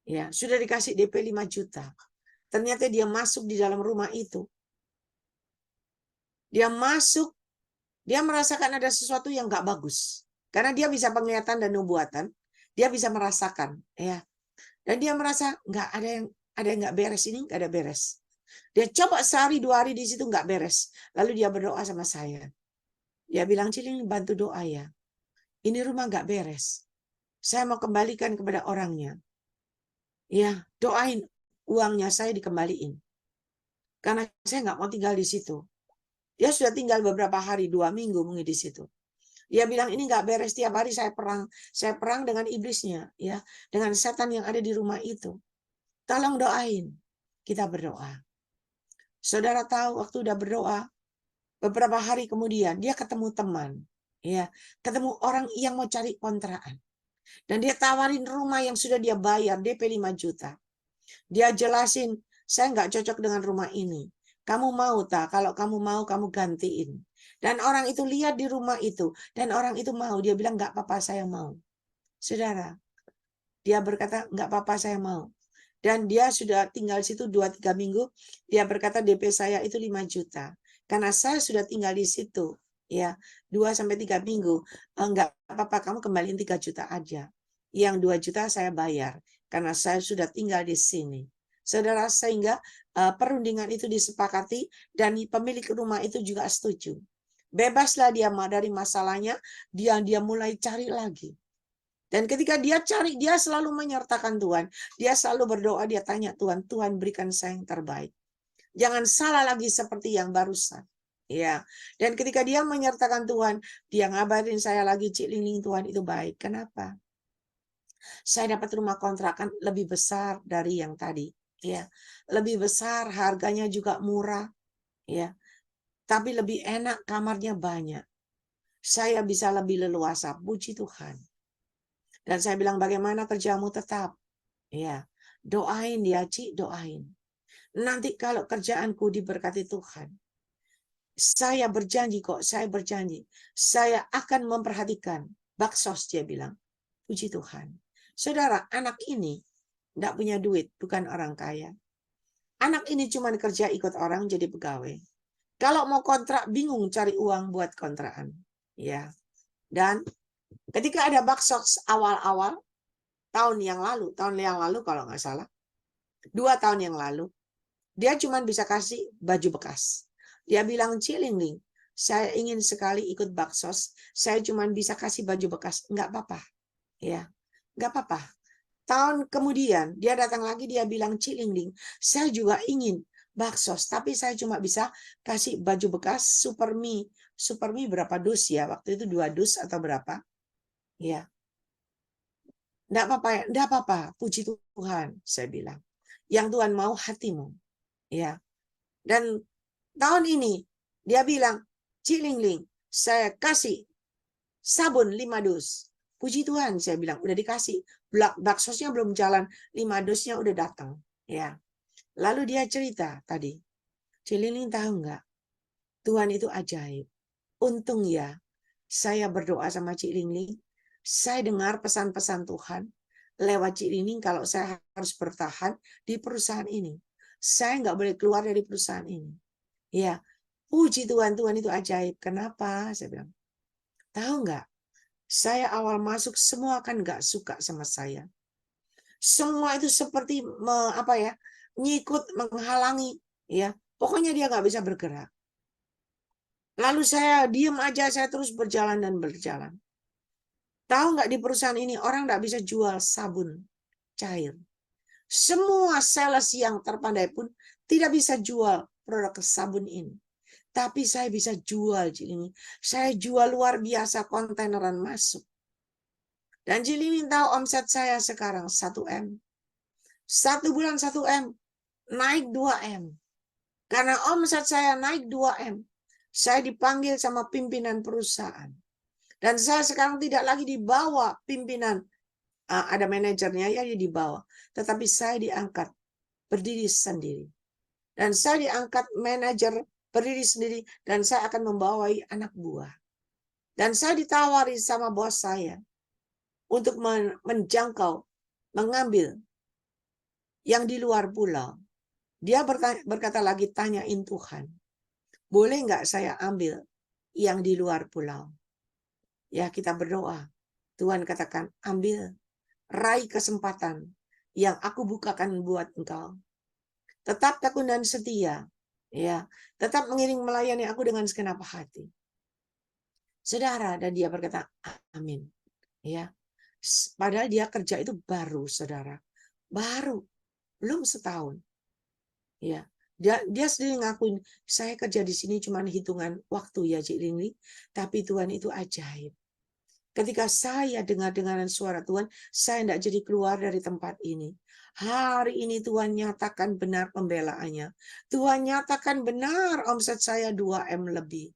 ya, sudah dikasih DP 5 juta. Ternyata dia masuk di dalam rumah itu. Dia masuk, dia merasakan ada sesuatu yang nggak bagus. Karena dia bisa penglihatan dan nubuatan, dia bisa merasakan, ya. Dan dia merasa nggak ada yang nggak beres ini, nggak ada beres. Dia coba sehari 2 hari di situ nggak beres. Lalu dia berdoa sama saya. Dia bilang, Ciling bantu doa ya. Ini rumah nggak beres. Saya mau kembalikan kepada orangnya. Ya, doain uangnya saya dikembaliin. Karena saya nggak mau tinggal di situ. Dia sudah tinggal beberapa hari, 2 minggu mungkin di situ. Dia bilang ini nggak beres, tiap hari saya perang dengan iblisnya, ya, dengan setan yang ada di rumah itu. Tolong doain, kita berdoa. Saudara tahu waktu udah berdoa, beberapa hari kemudian dia ketemu teman, ya, ketemu orang yang mau cari kontrakan, dan dia tawarin rumah yang sudah dia bayar DP 5 juta. Dia jelasin, saya nggak cocok dengan rumah ini. Kamu mau tak? Kalau kamu mau, kamu gantiin. Dan orang itu lihat di rumah itu. Dan orang itu mau. Dia bilang, nggak apa-apa, saya mau. Saudara, dia berkata, nggak apa-apa, saya mau. Dan dia sudah tinggal situ 2-3 minggu. Dia berkata, DP saya itu 5 juta. Karena saya sudah tinggal di situ. Ya, 2-3 minggu. Nggak apa-apa, kamu kembaliin 3 juta aja. Yang 2 juta saya bayar. Karena saya sudah tinggal di sini. Saudara, sehingga perundingan itu disepakati dan pemilik rumah itu juga setuju. Bebaslah dia dari masalahnya, dia mulai cari lagi. Dan ketika dia cari, dia selalu menyertakan Tuhan. Dia selalu berdoa, dia tanya Tuhan, Tuhan berikan saya yang terbaik. Jangan salah lagi seperti yang barusan. Ya. Dan ketika dia menyertakan Tuhan, dia ngabarin saya lagi, Ciling Tuhan itu baik. Kenapa? Saya dapat rumah kontrakan lebih besar dari yang tadi. Ya, lebih besar, harganya juga murah. Ya, tapi lebih enak, kamarnya banyak. Saya bisa lebih leluasa, puji Tuhan. Dan saya bilang, bagaimana kerjamu tetap? Ya, doain dia, Ci, doain. Nanti kalau kerjaanku diberkati Tuhan, saya berjanji kok, saya berjanji. Saya akan memperhatikan. Baksos, dia bilang. Puji Tuhan. Saudara, anak ini tidak punya duit, bukan orang kaya. Anak ini cuma kerja ikut orang jadi pegawai. Kalau mau kontrak, bingung cari uang buat kontrakan. Ya. Dan ketika ada baksos awal-awal, tahun yang lalu kalau nggak salah, 2 tahun yang lalu, dia cuma bisa kasih baju bekas. Dia bilang, Ciling, saya ingin sekali ikut baksos, saya cuma bisa kasih baju bekas. Nggak apa-apa. Ya, nggak apa-apa. Tahun kemudian, dia datang lagi, dia bilang, Cik Lingling, saya juga ingin baksos, tapi saya cuma bisa kasih baju bekas Super Mie. Super Mie berapa dus ya? Waktu itu 2 dus atau berapa? Ya, enggak apa-apa, enggak apa-apa. Puji Tuhan, saya bilang. Yang Tuhan mau hatimu. Ya. Dan tahun ini dia bilang, Cik Lingling, saya kasih sabun 5 dus. Puji Tuhan, saya bilang, udah dikasih. Baksosnya belum jalan, 5 dusnya udah datang. Ya. Lalu dia cerita tadi, Cik Lingling tahu nggak? Tuhan itu ajaib. Untung ya, saya berdoa sama Cik Lingling, saya dengar pesan-pesan Tuhan lewat Cik Lingling kalau saya harus bertahan di perusahaan ini. Saya nggak boleh keluar dari perusahaan ini. Ya, puji Tuhan, Tuhan itu ajaib. Kenapa? Saya bilang, tahu nggak? Saya awal masuk semua kan nggak suka sama saya. Semua itu seperti nyikut, menghalangi. Ya, pokoknya dia nggak bisa bergerak. Lalu saya diam aja, saya terus berjalan dan berjalan. Tahu nggak di perusahaan ini orang nggak bisa jual sabun cair. Semua sales yang terpandai pun tidak bisa jual produk sabun ini. Tapi saya bisa jual ini. Saya jual luar biasa, kontaineran masuk. Dan Jilin tahu omset saya sekarang 1 M. 1 bulan 1 M. Naik 2 M. Karena omset saya naik 2 M. Saya dipanggil sama pimpinan perusahaan. Dan saya sekarang tidak lagi di bawah pimpinan. Ada manajernya ya di bawah. Tetapi saya diangkat berdiri sendiri. Dan saya diangkat manajer berdiri sendiri. Dan saya akan membawai anak buah. Dan saya ditawari sama bos saya untuk menjangkau, mengambil yang di luar pulau. Dia berkata lagi, tanyain Tuhan, boleh nggak saya ambil yang di luar pulau? Ya, kita berdoa. Tuhan katakan, ambil, raih kesempatan yang aku bukakan buat engkau. Tetap tekun dan setia, ya, tetap mengiring melayani aku dengan segenap hati. Saudara, dan dia berkata, amin. Ya, padahal dia kerja itu baru, saudara, baru, belum setahun. Ya, dia sendiri ngakuin, saya kerja di sini cuma hitungan waktu ya, Cik Lingling, tapi Tuhan itu ajaib. Ketika saya dengar-dengaran suara Tuhan, saya tidak jadi keluar dari tempat ini. Hari ini Tuhan nyatakan benar pembelaannya. Tuhan nyatakan benar omset saya 2 M lebih.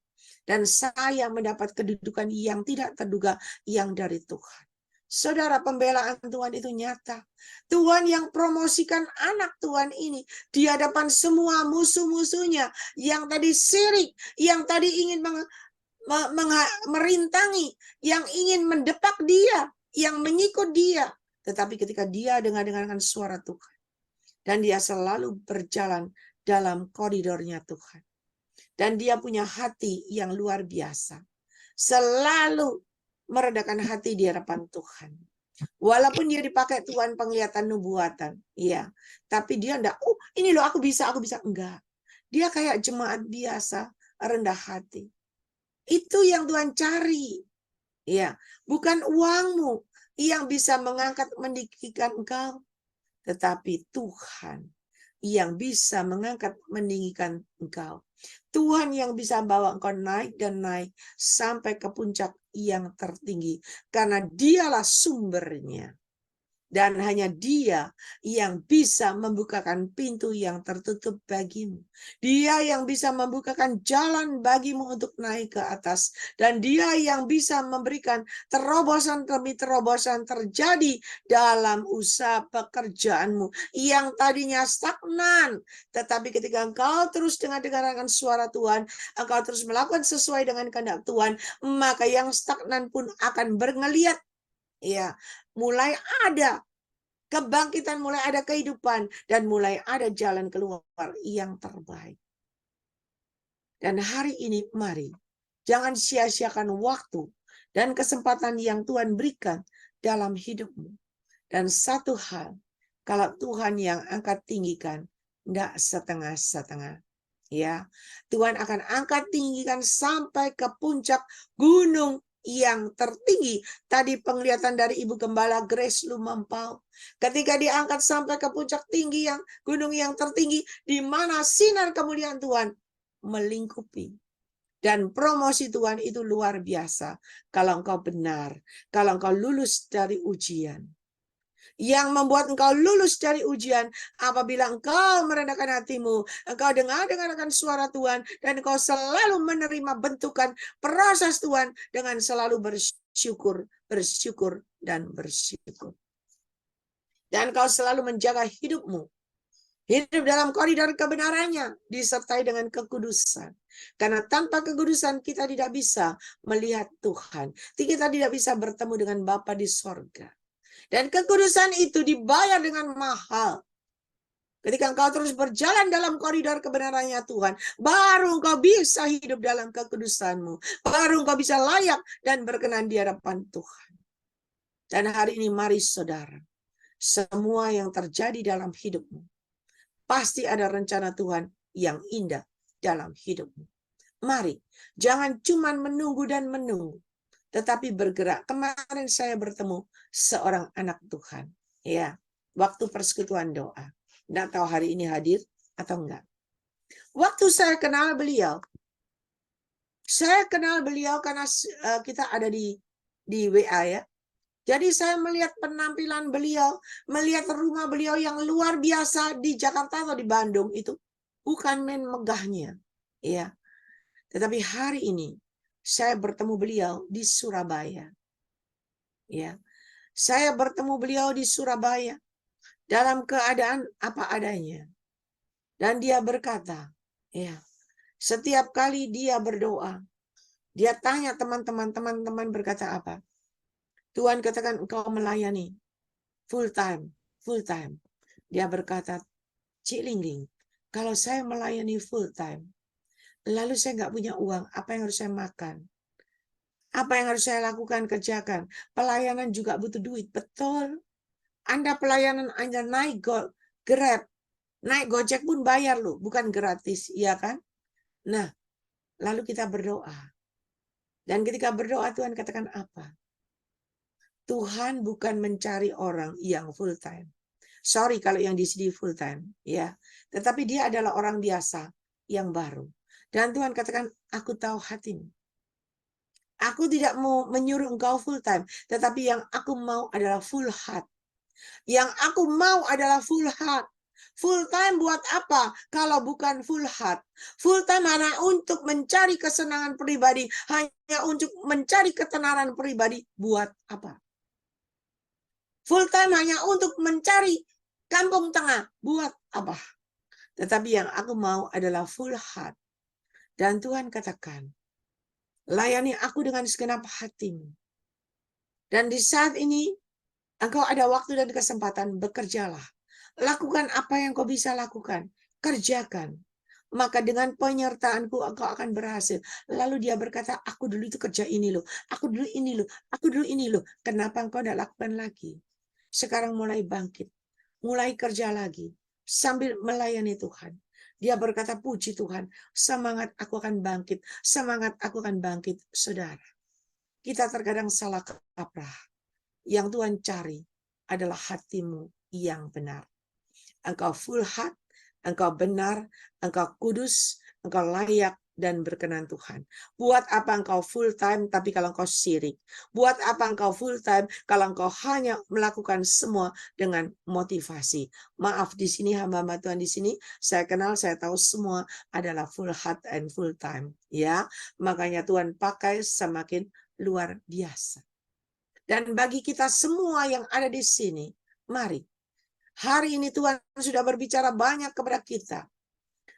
Dan saya mendapat kedudukan yang tidak terduga yang dari Tuhan. Saudara, pembelaan Tuhan itu nyata. Tuhan yang promosikan anak Tuhan ini di hadapan semua musuh-musuhnya yang tadi sirik, yang tadi ingin merintangi, yang ingin mendepak dia, yang menyikut dia. Tetapi ketika dia dengar-dengarkan suara Tuhan, dan dia selalu berjalan dalam koridornya Tuhan, dan dia punya hati yang luar biasa, selalu meredakan hati di hadapan Tuhan. Walaupun dia dipakai Tuhan penglihatan nubuatan, iya, tapi dia enggak, ini loh aku bisa, enggak. Dia kayak jemaat biasa, rendah hati. Itu yang Tuhan cari. Ya, bukan uangmu yang bisa mengangkat meninggikan engkau, tetapi Tuhan yang bisa mengangkat meninggikan engkau. Tuhan yang bisa bawa engkau naik dan naik sampai ke puncak yang tertinggi, karena dialah sumbernya. Dan hanya dia yang bisa membukakan pintu yang tertutup bagimu. Dia yang bisa membukakan jalan bagimu untuk naik ke atas. Dan dia yang bisa memberikan terobosan demi terobosan terjadi dalam usaha pekerjaanmu. Yang tadinya stagnan. Tetapi ketika engkau terus dengar-dengarkan suara Tuhan, engkau terus melakukan sesuai dengan kehendak Tuhan, maka yang stagnan pun akan berngeliat. Ya, mulai ada kebangkitan, mulai ada kehidupan, dan mulai ada jalan keluar yang terbaik. Dan hari ini mari, jangan sia-siakan waktu dan kesempatan yang Tuhan berikan dalam hidupmu. Dan satu hal, kalau Tuhan yang angkat tinggikan, enggak setengah-setengah. Ya, Tuhan akan angkat tinggikan sampai ke puncak gunung yang tertinggi. Tadi penglihatan dari Ibu Gembala Grace Lumampau. Ketika diangkat sampai ke puncak tinggi yang gunung yang tertinggi, di mana sinar kemuliaan Tuhan melingkupi. Dan promosi Tuhan itu luar biasa. Kalau engkau benar, kalau engkau lulus dari ujian. Yang membuat engkau lulus dari ujian apabila engkau merendahkan hatimu, engkau dengarkan suara Tuhan, dan engkau selalu menerima bentukan proses Tuhan dengan selalu bersyukur, bersyukur, dan bersyukur. Dan engkau selalu menjaga hidupmu, hidup dalam koridor kebenarannya, disertai dengan kekudusan. Karena tanpa kekudusan kita tidak bisa melihat Tuhan. Kita tidak bisa bertemu dengan Bapa di sorga. Dan kekudusan itu dibayar dengan mahal. Ketika engkau terus berjalan dalam koridor kebenarannya Tuhan, baru engkau bisa hidup dalam kekudusanmu. Baru engkau bisa layak dan berkenan di hadapan Tuhan. Dan hari ini mari saudara, semua yang terjadi dalam hidupmu, pasti ada rencana Tuhan yang indah dalam hidupmu. Mari, jangan cuma menunggu dan menunggu, tetapi bergerak. Kemarin saya bertemu seorang anak Tuhan, ya, waktu persekutuan doa. Nggak tahu hari ini hadir atau enggak. Waktu saya kenal beliau karena kita ada di WA ya. Jadi saya melihat penampilan beliau, melihat rumah beliau yang luar biasa di Jakarta atau di Bandung itu bukan main megahnya, ya. Tetapi hari ini saya bertemu beliau di Surabaya. Ya. Saya bertemu beliau di Surabaya dalam keadaan apa adanya. Dan dia berkata, ya, setiap kali dia berdoa, dia tanya teman-teman berkata apa? Tuhan katakan engkau melayani full time. Dia berkata, Cik Lingling, kalau saya melayani full time, lalu saya nggak punya uang, apa yang harus saya makan? Apa yang harus saya lakukan, kerjakan? Pelayanan juga butuh duit, betul. Anda pelayanan Anda naik Grab, naik Gojek pun bayar loh, bukan gratis, iya kan? Nah, lalu kita berdoa. Dan ketika berdoa Tuhan katakan apa? Tuhan bukan mencari orang yang full time. Sorry kalau yang di sini full time, ya. Tetapi dia adalah orang biasa yang baru. Dan Tuhan katakan, aku tahu hatimu. Aku tidak mau menyuruh engkau full time, tetapi yang aku mau adalah full heart. Yang aku mau adalah full heart. Full time buat apa? Kalau bukan full heart. Full time hanya untuk mencari kesenangan pribadi, hanya untuk mencari ketenaran pribadi, buat apa? Full time hanya untuk mencari kampung tengah, buat apa? Tetapi yang aku mau adalah full heart. Dan Tuhan katakan, layani aku dengan segenap hatimu. Dan di saat ini, engkau ada waktu dan kesempatan, bekerjalah. Lakukan apa yang kau bisa lakukan. Kerjakan. Maka dengan penyertaanku engkau akan berhasil. Lalu dia berkata, aku dulu itu kerja ini loh. Aku dulu ini loh. Aku dulu ini loh. Kenapa engkau tidak lakukan lagi? Sekarang mulai bangkit. Mulai kerja lagi. Sambil melayani Tuhan. Dia berkata, puji Tuhan. Semangat aku akan bangkit. Semangat aku akan bangkit. Saudara, kita terkadang salah kaprah. Yang Tuhan cari adalah hatimu yang benar. Engkau full heart, engkau benar, engkau kudus, engkau layak dan berkenan Tuhan. Buat apa engkau full time tapi kalau engkau syirik? Buat apa engkau full time kalau engkau hanya melakukan semua dengan motivasi? Maaf, di sini hamba-hamba Tuhan di sini saya kenal, saya tahu semua adalah full heart and full time, ya. Makanya Tuhan pakai semakin luar biasa. Dan bagi kita semua yang ada di sini, mari. Hari ini Tuhan sudah berbicara banyak kepada kita.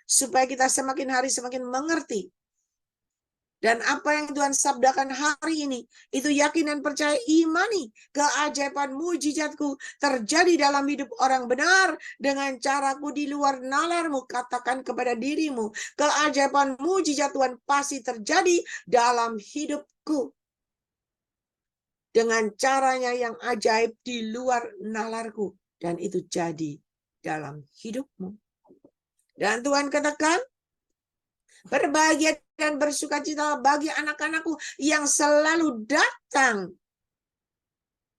Supaya kita semakin hari semakin mengerti. Dan apa yang Tuhan sabdakan hari ini, itu yakin dan percaya, imani. Keajaiban mujizatku terjadi dalam hidup orang benar. Dengan caraku di luar nalarmu, katakan kepada dirimu. Keajaiban mujizat Tuhan pasti terjadi dalam hidupku. Dengan caranya yang ajaib di luar nalarku. Dan itu jadi dalam hidupmu. Dan Tuhan katakan, Berbahagia dan bersukacita bagi anak-anakku yang selalu datang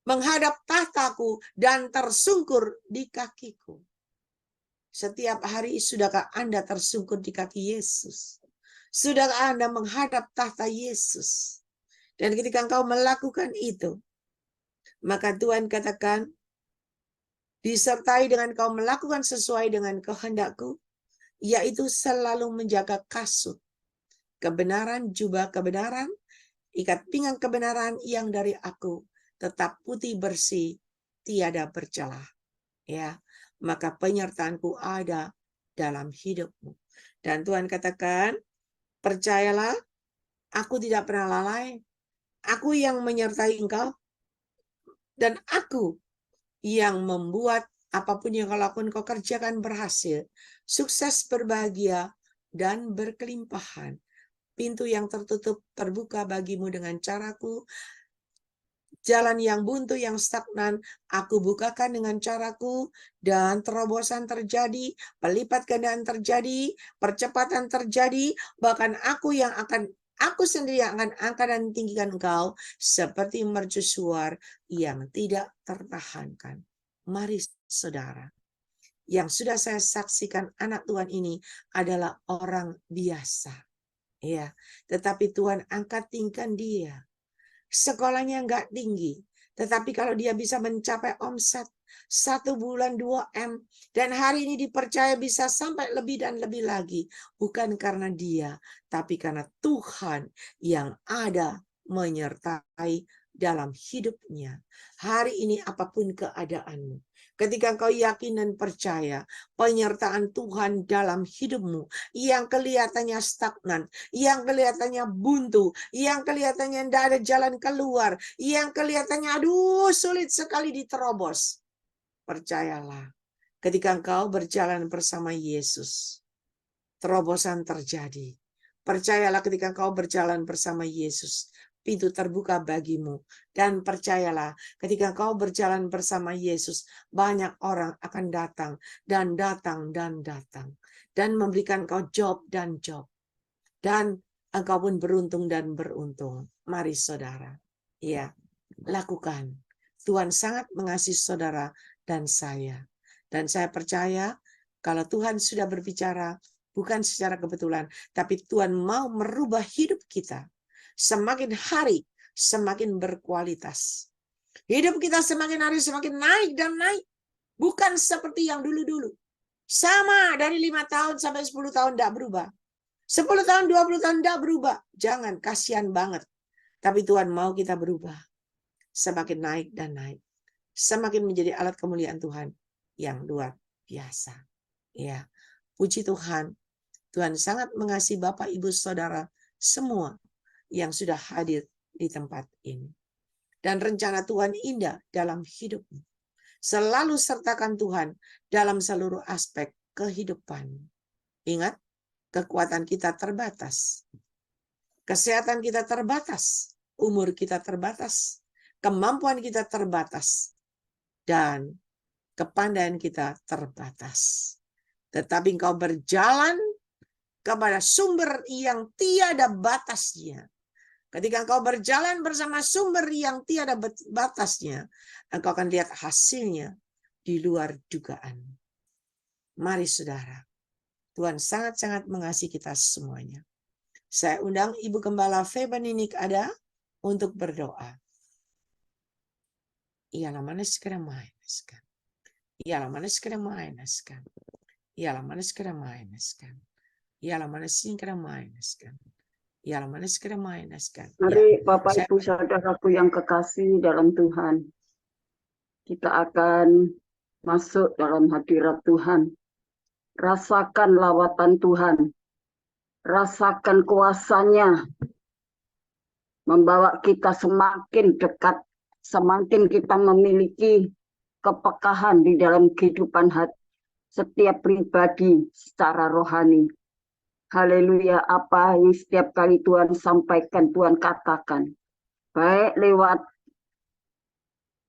menghadap tahtaku dan tersungkur di kakiku. Setiap hari sudahkah Anda tersungkur di kaki Yesus? Sudahkah Anda menghadap tahta Yesus? Dan ketika engkau melakukan itu, maka Tuhan katakan, disertai dengan kau melakukan sesuai dengan kehendakku, yaitu selalu menjaga kasut, kebenaran, jubah kebenaran, ikat pinggang kebenaran yang dari aku, tetap putih bersih, tiada bercelah. Ya, maka penyertaanku ada dalam hidupmu. Dan Tuhan katakan, percayalah, aku tidak pernah lalai. Aku yang menyertai engkau, dan aku yang membuat apapun yang kau lakukan, kau kerjakan berhasil, sukses, berbahagia, dan berkelimpahan. Pintu yang tertutup terbuka bagimu dengan caraku. Jalan yang buntu, yang stagnan, aku bukakan dengan caraku, dan terobosan terjadi, pelipat gandaan terjadi, percepatan terjadi, bahkan aku sendiri yang akan angkat dan tinggikan engkau, seperti mercusuar yang tidak tertahankan. Mari saudara, yang sudah saya saksikan anak Tuhan ini adalah orang biasa. Ya, tetapi Tuhan angkat tinggikan dia. Sekolahnya nggak tinggi, tetapi kalau dia bisa mencapai omset 1 bulan 2M, dan hari ini dipercaya bisa sampai lebih dan lebih lagi, bukan karena dia, tapi karena Tuhan yang ada menyertai dalam hidupnya. Hari ini apapun keadaanmu, ketika engkau yakin dan percaya penyertaan Tuhan dalam hidupmu yang kelihatannya stagnan, yang kelihatannya buntu, yang kelihatannya tidak ada jalan keluar, yang kelihatannya aduh sulit sekali diterobos. Percayalah, ketika engkau berjalan bersama Yesus, terobosan terjadi. Percayalah, ketika engkau berjalan bersama Yesus, pintu terbuka bagimu. Dan percayalah, ketika engkau berjalan bersama Yesus, banyak orang akan datang dan datang dan datang, dan memberikan engkau job dan job. Dan engkau pun beruntung dan beruntung. Mari saudara, ya, lakukan. Tuhan sangat mengasihi saudara dan saya. Dan saya percaya kalau Tuhan sudah berbicara, bukan secara kebetulan, tapi Tuhan mau merubah hidup kita. Semakin hari, semakin berkualitas. Hidup kita semakin hari, semakin naik dan naik. Bukan seperti yang dulu-dulu. Sama dari 5 tahun sampai 10 tahun tidak berubah. 10 tahun, 20 tahun tidak berubah. Jangan, kasihan banget. Tapi Tuhan mau kita berubah. Semakin naik dan naik. Semakin menjadi alat kemuliaan Tuhan yang luar biasa. Ya, puji Tuhan. Tuhan sangat mengasihi Bapak, Ibu, Saudara semua yang sudah hadir di tempat ini. Dan rencana Tuhan indah dalam hidupmu. Selalu sertakan Tuhan dalam seluruh aspek kehidupan. Ingat, kekuatan kita terbatas. Kesehatan kita terbatas. Umur kita terbatas. Kemampuan kita terbatas. Dan kepandaian kita terbatas. Tetapi engkau berjalan kepada sumber yang tiada batasnya. Ketika engkau berjalan bersama sumber yang tiada batasnya, engkau akan lihat hasilnya di luar dugaan. Mari saudara, Tuhan sangat-sangat mengasihi kita semuanya. Saya undang Ibu Gembala Feba Ninik ada untuk berdoa. Ialah mana sekarang mainaskan. Ialah mana sekarang mainaskan. Ialah mana sekarang mainaskan. Ialah mana sekarang mainaskan. Ialah mana sekarang mainaskan. Mari Bapak Ibu Saudaraku yang kekasih dalam Tuhan, kita akan masuk dalam hadirat Tuhan. Rasakan lawatan Tuhan, rasakan kuasanya, membawa kita semakin dekat, semakin kita memiliki kepekahan di dalam kehidupan hati setiap pribadi secara rohani. Haleluya, apa yang setiap kali Tuhan sampaikan, Tuhan katakan. Baik lewat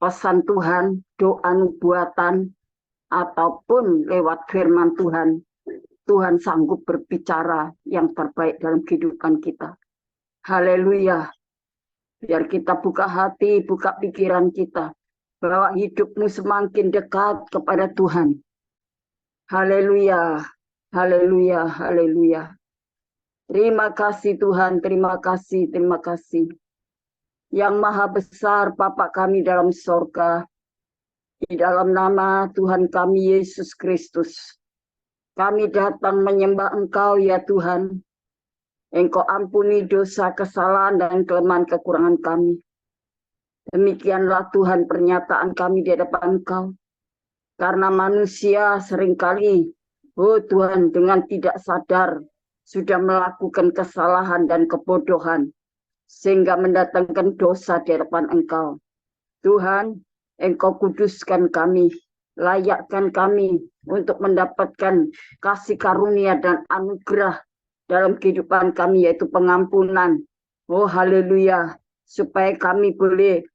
pesan Tuhan, doa nubuatan, ataupun lewat firman Tuhan. Tuhan sanggup berbicara yang terbaik dalam kehidupan kita. Haleluya. Biar kita buka hati, buka pikiran kita, bahwa hidupmu semakin dekat kepada Tuhan. Haleluya, haleluya, haleluya. Terima kasih Tuhan, terima kasih, terima kasih. Yang Maha Besar Bapa kami dalam sorga, di dalam nama Tuhan kami Yesus Kristus, kami datang menyembah Engkau ya Tuhan. Engkau ampuni dosa, kesalahan, dan kelemahan kekurangan kami. Demikianlah Tuhan pernyataan kami di hadapan Engkau. Karena manusia seringkali, oh Tuhan, dengan tidak sadar, sudah melakukan kesalahan dan kebodohan, sehingga mendatangkan dosa di hadapan Engkau. Tuhan, Engkau kuduskan kami, layakkan kami untuk mendapatkan kasih karunia dan anugerah dalam kehidupan kami, yaitu pengampunan. Oh haleluya, supaya kami boleh,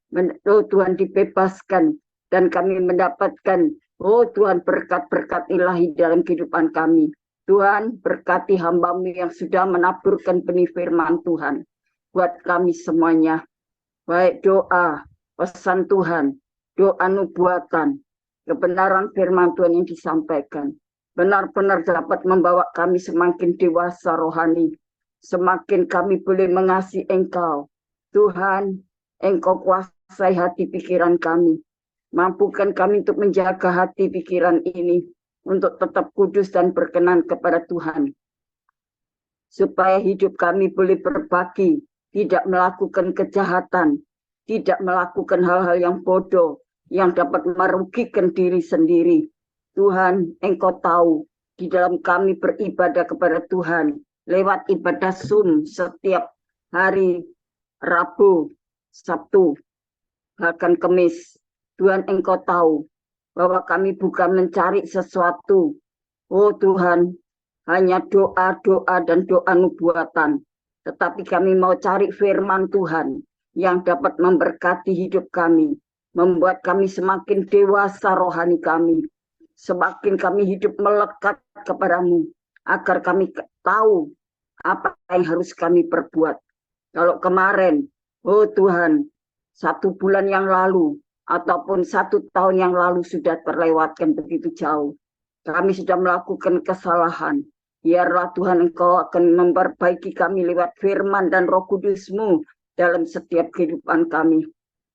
oh Tuhan, dibebaskan, dan kami mendapatkan, oh Tuhan, berkat-berkat ilahi dalam kehidupan kami. Tuhan, berkati hamba-Mu yang sudah menaburkan benih firman Tuhan buat kami semuanya. Baik doa, pesan Tuhan, doa nubuatan, kebenaran firman Tuhan yang disampaikan, benar-benar dapat membawa kami semakin dewasa rohani, semakin kami boleh mengasihi Engkau. Tuhan, Engkau kuasai hati pikiran kami. Mampukan kami untuk menjaga hati pikiran ini, untuk tetap kudus dan berkenan kepada Tuhan. Supaya hidup kami boleh berbagi, tidak melakukan kejahatan, tidak melakukan hal-hal yang bodoh, yang dapat merugikan diri sendiri. Tuhan, Engkau tahu, di dalam kami beribadah kepada Tuhan, lewat ibadah Zoom setiap hari Rabu, Sabtu, bahkan Kamis. Tuhan, Engkau tahu bahwa kami bukan mencari sesuatu. Oh Tuhan, hanya doa-doa dan doa nubuatan. Tetapi kami mau cari firman Tuhan yang dapat memberkati hidup kami, membuat kami semakin dewasa rohani kami, semakin kami hidup melekat kepadamu, agar kami tahu apa yang harus kami perbuat. Kalau kemarin, oh Tuhan, 1 bulan yang lalu, ataupun 1 tahun yang lalu sudah terlewatkan begitu jauh, kami sudah melakukan kesalahan. Biarlah Tuhan, Engkau akan memperbaiki kami lewat firman dan Roh Kudus-Mu dalam setiap kehidupan kami.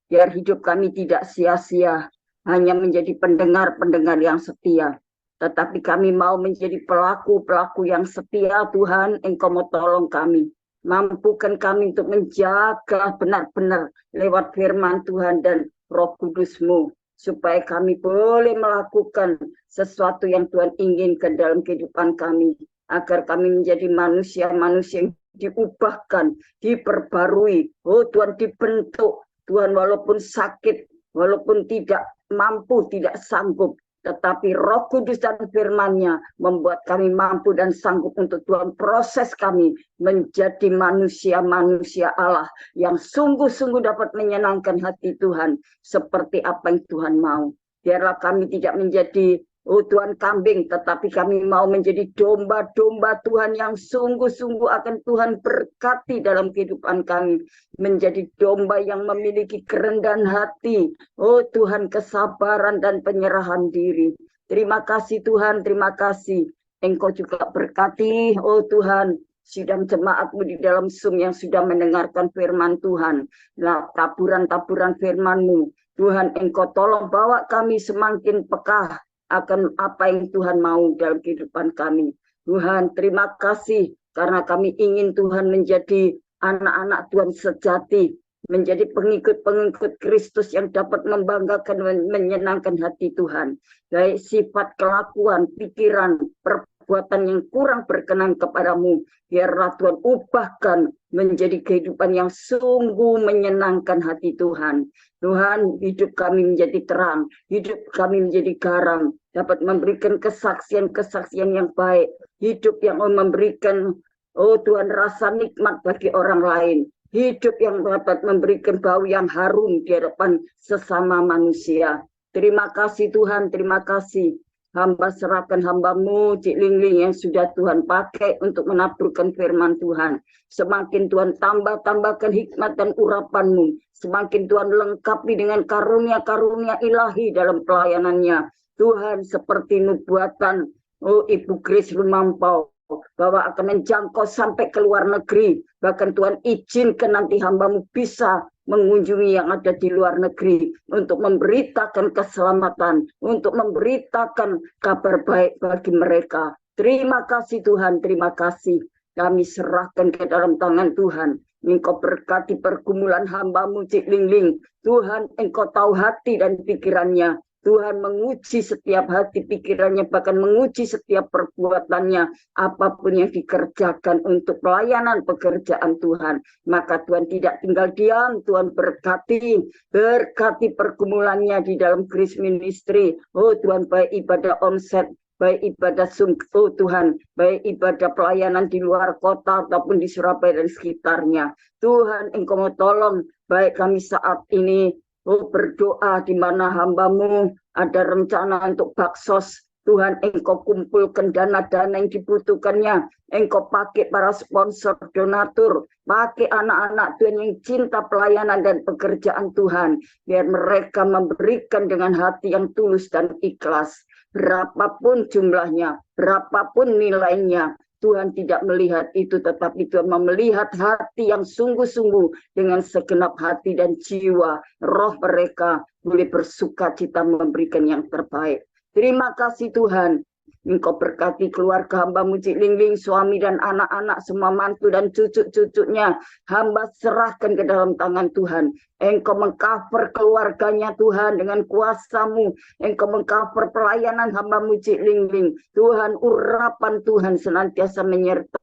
Biar hidup kami tidak sia-sia, hanya menjadi pendengar-pendengar yang setia. Tetapi kami mau menjadi pelaku-pelaku yang setia. Tuhan, Engkau mau tolong kami. Mampukan kami untuk menjaga benar-benar lewat firman Tuhan dan Roh Kudus-Mu, supaya kami boleh melakukan sesuatu yang Tuhan inginkan dalam kehidupan kami, agar kami menjadi manusia-manusia yang diubahkan, diperbarui, oh Tuhan, dibentuk, Tuhan, walaupun sakit, walaupun tidak mampu, tidak sanggup, tetapi Roh Kudus dan firman-Nya membuat kami mampu dan sanggup untuk Tuhan proses kami menjadi manusia-manusia Allah yang sungguh-sungguh dapat menyenangkan hati Tuhan, seperti apa yang Tuhan mau. Biarlah kami tidak menjadi, oh Tuhan, kambing, tetapi kami mau menjadi domba-domba Tuhan yang sungguh-sungguh akan Tuhan berkati dalam kehidupan kami. Menjadi domba yang memiliki kerendahan hati, oh Tuhan, kesabaran dan penyerahan diri. Terima kasih Tuhan, terima kasih. Engkau juga berkati, oh Tuhan, sidang jemaat-Mu di dalam Zoom yang sudah mendengarkan firman Tuhan. Nah, taburan-taburan firman-Mu. Tuhan, Engkau tolong bawa kami semakin peka akan apa yang Tuhan mau dalam kehidupan kami. Tuhan, terima kasih karena kami ingin Tuhan menjadi anak-anak Tuhan sejati, menjadi pengikut-pengikut Kristus yang dapat membanggakan dan menyenangkan hati Tuhan. Baik sifat, kelakuan, pikiran, perbuatan yang kurang berkenan kepadamu, biarlah Tuhan ubahkan menjadi kehidupan yang sungguh menyenangkan hati Tuhan. Tuhan, hidup kami menjadi terang, hidup kami menjadi garam, dapat memberikan kesaksian-kesaksian yang baik, hidup yang memberikan, oh Tuhan, rasa nikmat bagi orang lain, hidup yang dapat memberikan bau yang harum di hadapan sesama manusia. Terima kasih Tuhan, terima kasih. Hamba serahkan hamba-Mu, Cik Lingling, yang sudah Tuhan pakai untuk menaburkan firman Tuhan. Semakin Tuhan tambahkan hikmat dan urapan-Mu. Semakin Tuhan lengkapi dengan karunia-karunia ilahi dalam pelayanannya. Tuhan, seperti nubuatan Ibu Grace Lumampau, bahwa akan menjangkau sampai ke luar negeri. Bahkan Tuhan izinkan nanti hamba-Mu bisa mengunjungi yang ada di luar negeri untuk memberitakan keselamatan, untuk memberitakan kabar baik bagi mereka. Terima kasih Tuhan, terima kasih. Kami serahkan ke dalam tangan Tuhan. Engkau berkati pergumulan hamba-Mu Cik Lingling. Tuhan, Engkau tahu hati dan pikirannya. Tuhan menguji setiap hati pikirannya, bahkan menguji setiap perbuatannya, apapun yang dikerjakan untuk pelayanan pekerjaan Tuhan. Maka Tuhan tidak tinggal diam, Tuhan berkati pergumulannya di dalam Grace Ministry. Oh Tuhan, baik ibadah onset, baik ibadah Zoom, oh Tuhan, baik ibadah pelayanan di luar kota ataupun di Surabaya dan sekitarnya. Tuhan, Engkau mau tolong, baik kami saat ini berdoa di mana hamba-Mu ada rencana untuk baksos. Tuhan, Engkau kumpulkan dana-dana yang dibutuhkannya. Engkau pakai para sponsor, donatur, pakai anak-anak Tuhan yang cinta pelayanan dan pekerjaan Tuhan. Biar mereka memberikan dengan hati yang tulus dan ikhlas. Berapapun jumlahnya, berapapun nilainya, Tuhan tidak melihat itu, tetapi Tuhan melihat hati yang sungguh-sungguh dengan segenap hati dan jiwa. Roh mereka boleh bersuka cita memberikan yang terbaik. Terima kasih Tuhan. Engkau berkati keluarga hamba-Mu Cik Lingling, suami dan anak-anak, semua mantu dan cucu-cucunya. Hamba serahkan ke dalam tangan Tuhan. Engkau mengcover keluarganya Tuhan dengan kuasa-Mu. Engkau mengcover pelayanan hamba-Mu Cik Lingling. Tuhan, urapan Tuhan senantiasa menyertai.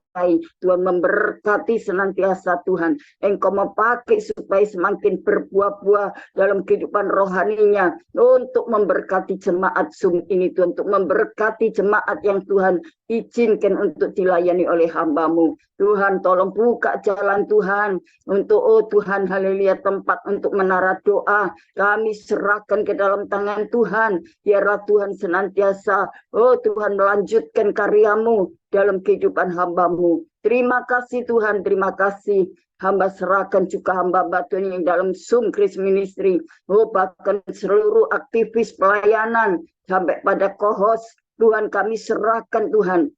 Tuhan memberkati senantiasa Tuhan. Engkau memakai supaya semakin berbuah-buah dalam kehidupan rohaninya. Untuk memberkati jemaat Zoom ini Tuhan. Untuk memberkati jemaat yang Tuhan izinkan untuk dilayani oleh hamba-Mu. Tuhan, tolong buka jalan Tuhan. Untuk Tuhan, haleluya, tempat untuk menara doa. Kami serahkan ke dalam tangan Tuhan. Biarlah Tuhan senantiasa, Tuhan, melanjutkan karya-Mu dalam kehidupan hamba-Mu. Terima kasih Tuhan, terima kasih. Hamba serahkan juga hamba-hamba Tuhan yang dalam Zoom Grace Ministry. Bahkan seluruh aktivis pelayanan sampai pada co-host. Tuhan, kami serahkan Tuhan.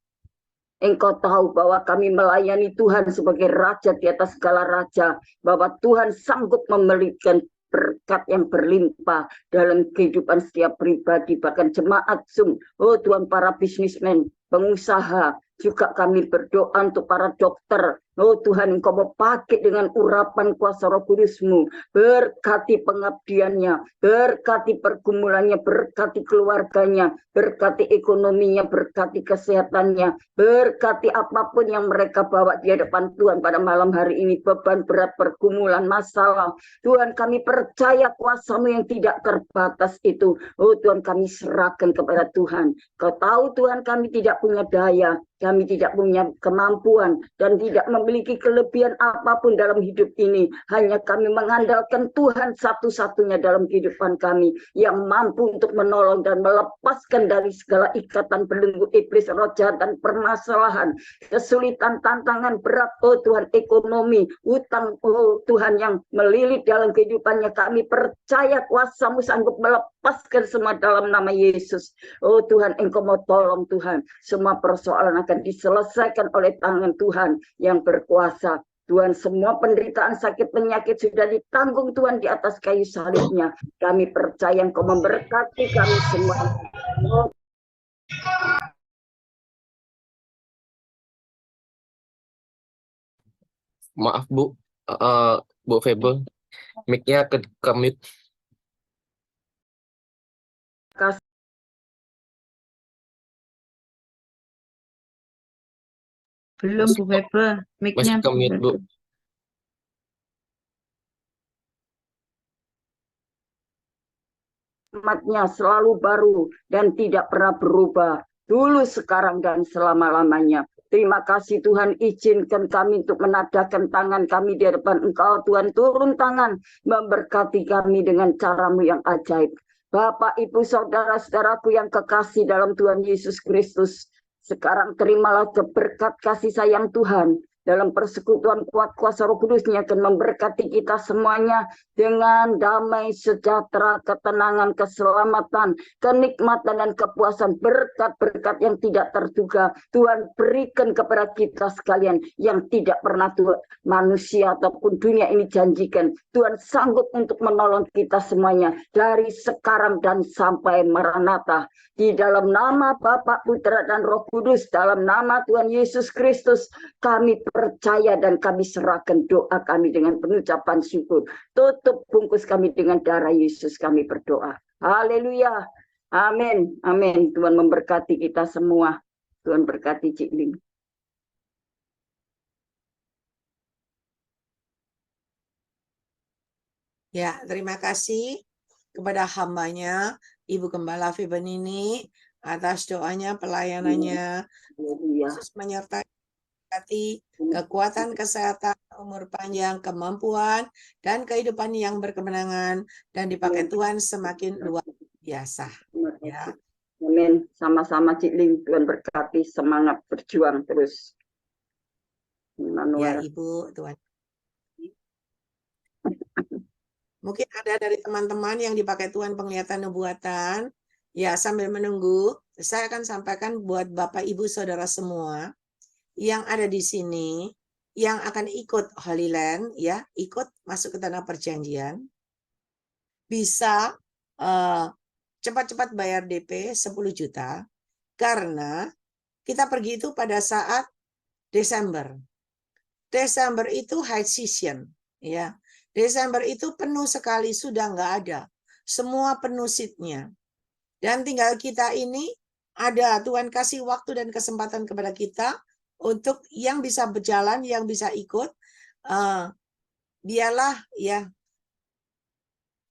Engkau tahu bahwa kami melayani Tuhan sebagai Raja di atas segala raja. Bahwa Tuhan sanggup memberikan berkat yang berlimpah dalam kehidupan setiap pribadi. Bahkan jemaat Zoom. Tuhan, para bisnismen, pengusaha. Juga kami berdoa untuk para dokter. Tuhan, Engkau mau pakai dengan urapan kuasa Roh Kudus-Mu. Berkati pengabdiannya, berkati pergumulannya, berkati keluarganya, berkati ekonominya, berkati kesehatannya, berkati apapun yang mereka bawa di hadapan Tuhan pada malam hari ini. Beban berat, pergumulan, masalah. Tuhan, kami percaya kuasa-Mu yang tidak terbatas itu. Tuhan, kami serahkan kepada Tuhan. Kau tahu Tuhan, kami tidak punya daya. Kami tidak punya kemampuan dan tidak memiliki kelebihan apapun dalam hidup ini. Hanya kami mengandalkan Tuhan satu-satunya dalam kehidupan kami yang mampu untuk menolong dan melepaskan dari segala ikatan belenggu iblis, roh jahat dan permasalahan, kesulitan, tantangan berat. Tuhan, ekonomi, utang, Tuhan, yang melilit dalam kehidupannya. Kami percaya kuasa-Mu sanggup melepaskan semua dalam nama Yesus. Tuhan, Engkau mau tolong Tuhan. Semua persoalan akan diselesaikan oleh tangan Tuhan yang berkuasa. Tuhan, semua penderitaan, sakit, penyakit sudah ditanggung Tuhan di atas kayu salibnya. Kami percaya Engkau memberkati kami semua. Maaf Bu, Bu Febel, mic-nya ke mute. Belum Bu Febel, mic-nya Masih ke mute Bu. Umatnya selalu baru dan tidak pernah berubah. Dulu, sekarang, dan selama-lamanya. Terima kasih Tuhan, izinkan kami untuk menadahkan tangan kami di hadapan Engkau. Tuhan, turun tangan, memberkati kami dengan cara-Mu yang ajaib. Bapak, Ibu, Saudara-saudaraku yang kekasih dalam Tuhan Yesus Kristus, sekarang terimalah berkat kasih sayang Tuhan dalam persekutuan kuat kuasa Roh Kudus-Nya akan memberkati kita semuanya dengan damai, sejahtera, ketenangan, keselamatan, kenikmatan, dan kepuasan. Berkat-berkat yang tidak terduga Tuhan berikan kepada kita sekalian yang tidak pernah Tuhan, manusia ataupun dunia ini janjikan. Tuhan sanggup untuk menolong kita semuanya dari sekarang dan sampai Maranatha. Di dalam nama Bapa, Putra, dan Roh Kudus, dalam nama Tuhan Yesus Kristus, kami percaya dan kami serahkan doa kami dengan pengucapan syukur. Tutup bungkus kami dengan darah Yesus, kami berdoa. Haleluya. Amin. Amin. Tuhan memberkati kita semua. Tuhan berkati Cik Ling. Ya, terima kasih kepada hambanya Ibu Gembala Fibenini atas doanya, pelayanannya. Haleluya. Yesus menyertai kekuatan, kesehatan, umur panjang, kemampuan, dan kehidupan yang berkemenangan, dan dipakai Tuhan semakin luar biasa. Ya. Amin. Sama-sama Cik Ling. Tuhan berkati, semangat berjuang terus. Ya, Immanuel. Ibu, Tuhan. Mungkin ada dari teman-teman yang dipakai Tuhan penglihatan nubuatan. Ya, sambil menunggu, saya akan sampaikan buat Bapak, Ibu, Saudara semua yang ada di sini, yang akan ikut Holy Land, ya, ikut masuk ke tanah perjanjian, bisa cepat-cepat bayar DP 10 juta, karena kita pergi itu pada saat Desember. Desember itu high season, ya. Desember itu penuh sekali, sudah nggak ada. Semua penuh seatnya. Dan tinggal kita ini ada, Tuhan kasih waktu dan kesempatan kepada kita untuk yang bisa berjalan, yang bisa ikut, biarlah ya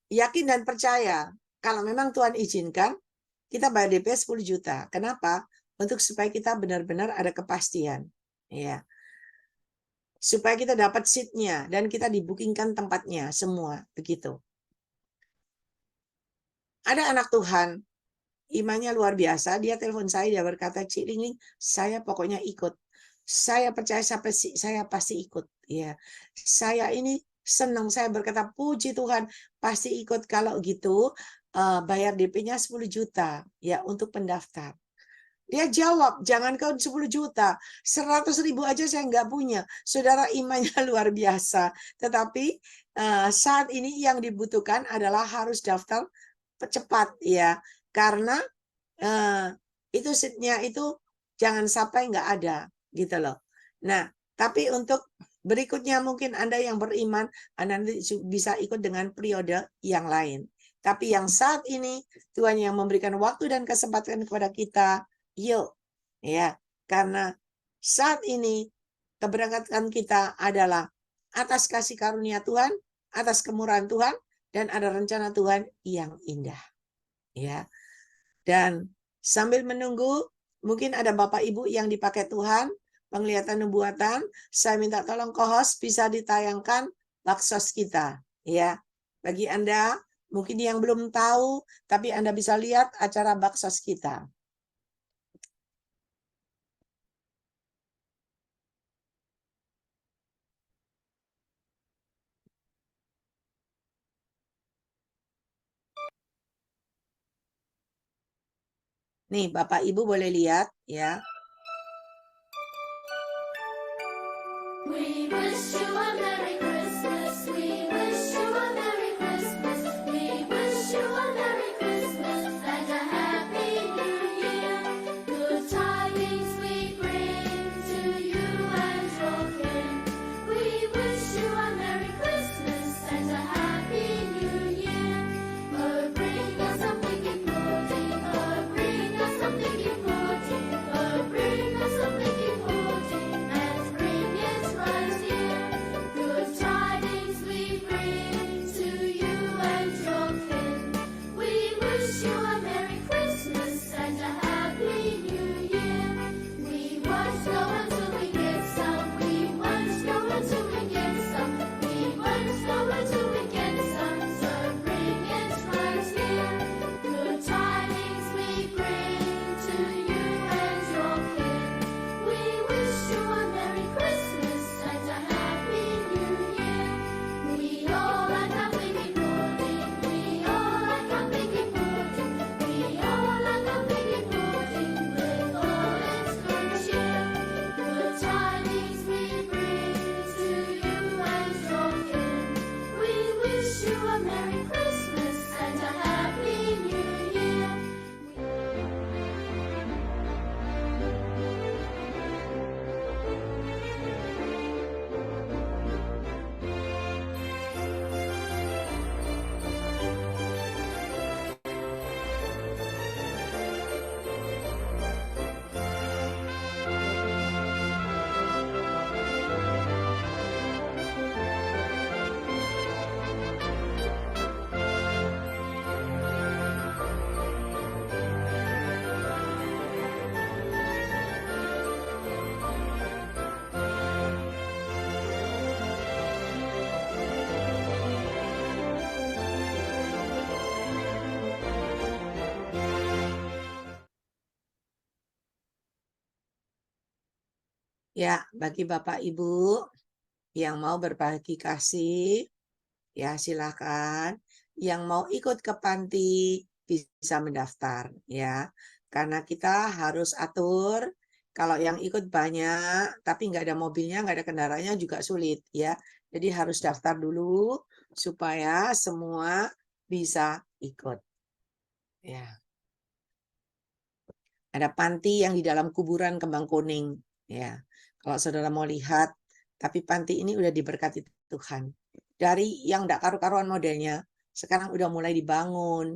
yakin dan percaya. Kalau memang Tuhan izinkan, kita bayar DP 10 juta. Kenapa? Untuk supaya kita benar-benar ada kepastian. Ya. Supaya kita dapat seatnya dan kita dibookingkan tempatnya semua begitu. Ada anak Tuhan, imannya luar biasa, dia telepon saya, dia berkata, Cik Ling, saya pokoknya ikut. Saya percaya saya pasti ikut. Ya, saya ini senang, saya berkata, puji Tuhan, pasti ikut. Kalau gitu, bayar DP-nya 10 juta ya untuk pendaftar. Dia jawab, jangan kau 10 juta, 100.000 aja saya nggak punya. Saudara, imannya luar biasa. Tetapi saat ini yang dibutuhkan adalah harus daftar cepat ya, karena itu seatnya itu jangan sampai nggak ada gitu loh. Nah, tapi untuk berikutnya mungkin Anda yang beriman, Anda nanti bisa ikut dengan periode yang lain. Tapi yang saat ini Tuhan yang memberikan waktu dan kesempatan kepada kita. Yuk, ya, karena saat ini keberangkatan kita adalah atas kasih karunia Tuhan, atas kemurahan Tuhan, dan ada rencana Tuhan yang indah, ya. Dan sambil menunggu, mungkin ada Bapak Ibu yang dipakai Tuhan, penglihatan nubuatan, saya minta tolong co-host bisa ditayangkan baksos kita, ya. Bagi Anda, mungkin yang belum tahu, tapi Anda bisa lihat acara baksos kita. Nih, Bapak Ibu boleh lihat ya. We wish you a Merry Christmas. We wish you a Merry Christmas. We wish you a Merry Christmas and a Happy New Year. Good tidings we bring to you and your kin. We wish you a Merry Christmas and a Happy New Year. Oh, bring us something important. Oh, bring us something important. Oh, bring us something important. And bring it right here. Good tidings. Ya, bagi Bapak Ibu yang mau berbagi kasih, ya silakan. Yang mau ikut ke panti bisa mendaftar ya. Karena kita harus atur, kalau yang ikut banyak tapi nggak ada mobilnya, nggak ada kendaraannya juga sulit ya. Jadi harus daftar dulu supaya semua bisa ikut. Ya. Ada panti yang di dalam kuburan Kembang Kuning ya. Kalau saudara mau lihat, tapi panti ini udah diberkati Tuhan. Dari yang enggak karu-karuan modelnya, sekarang udah mulai dibangun.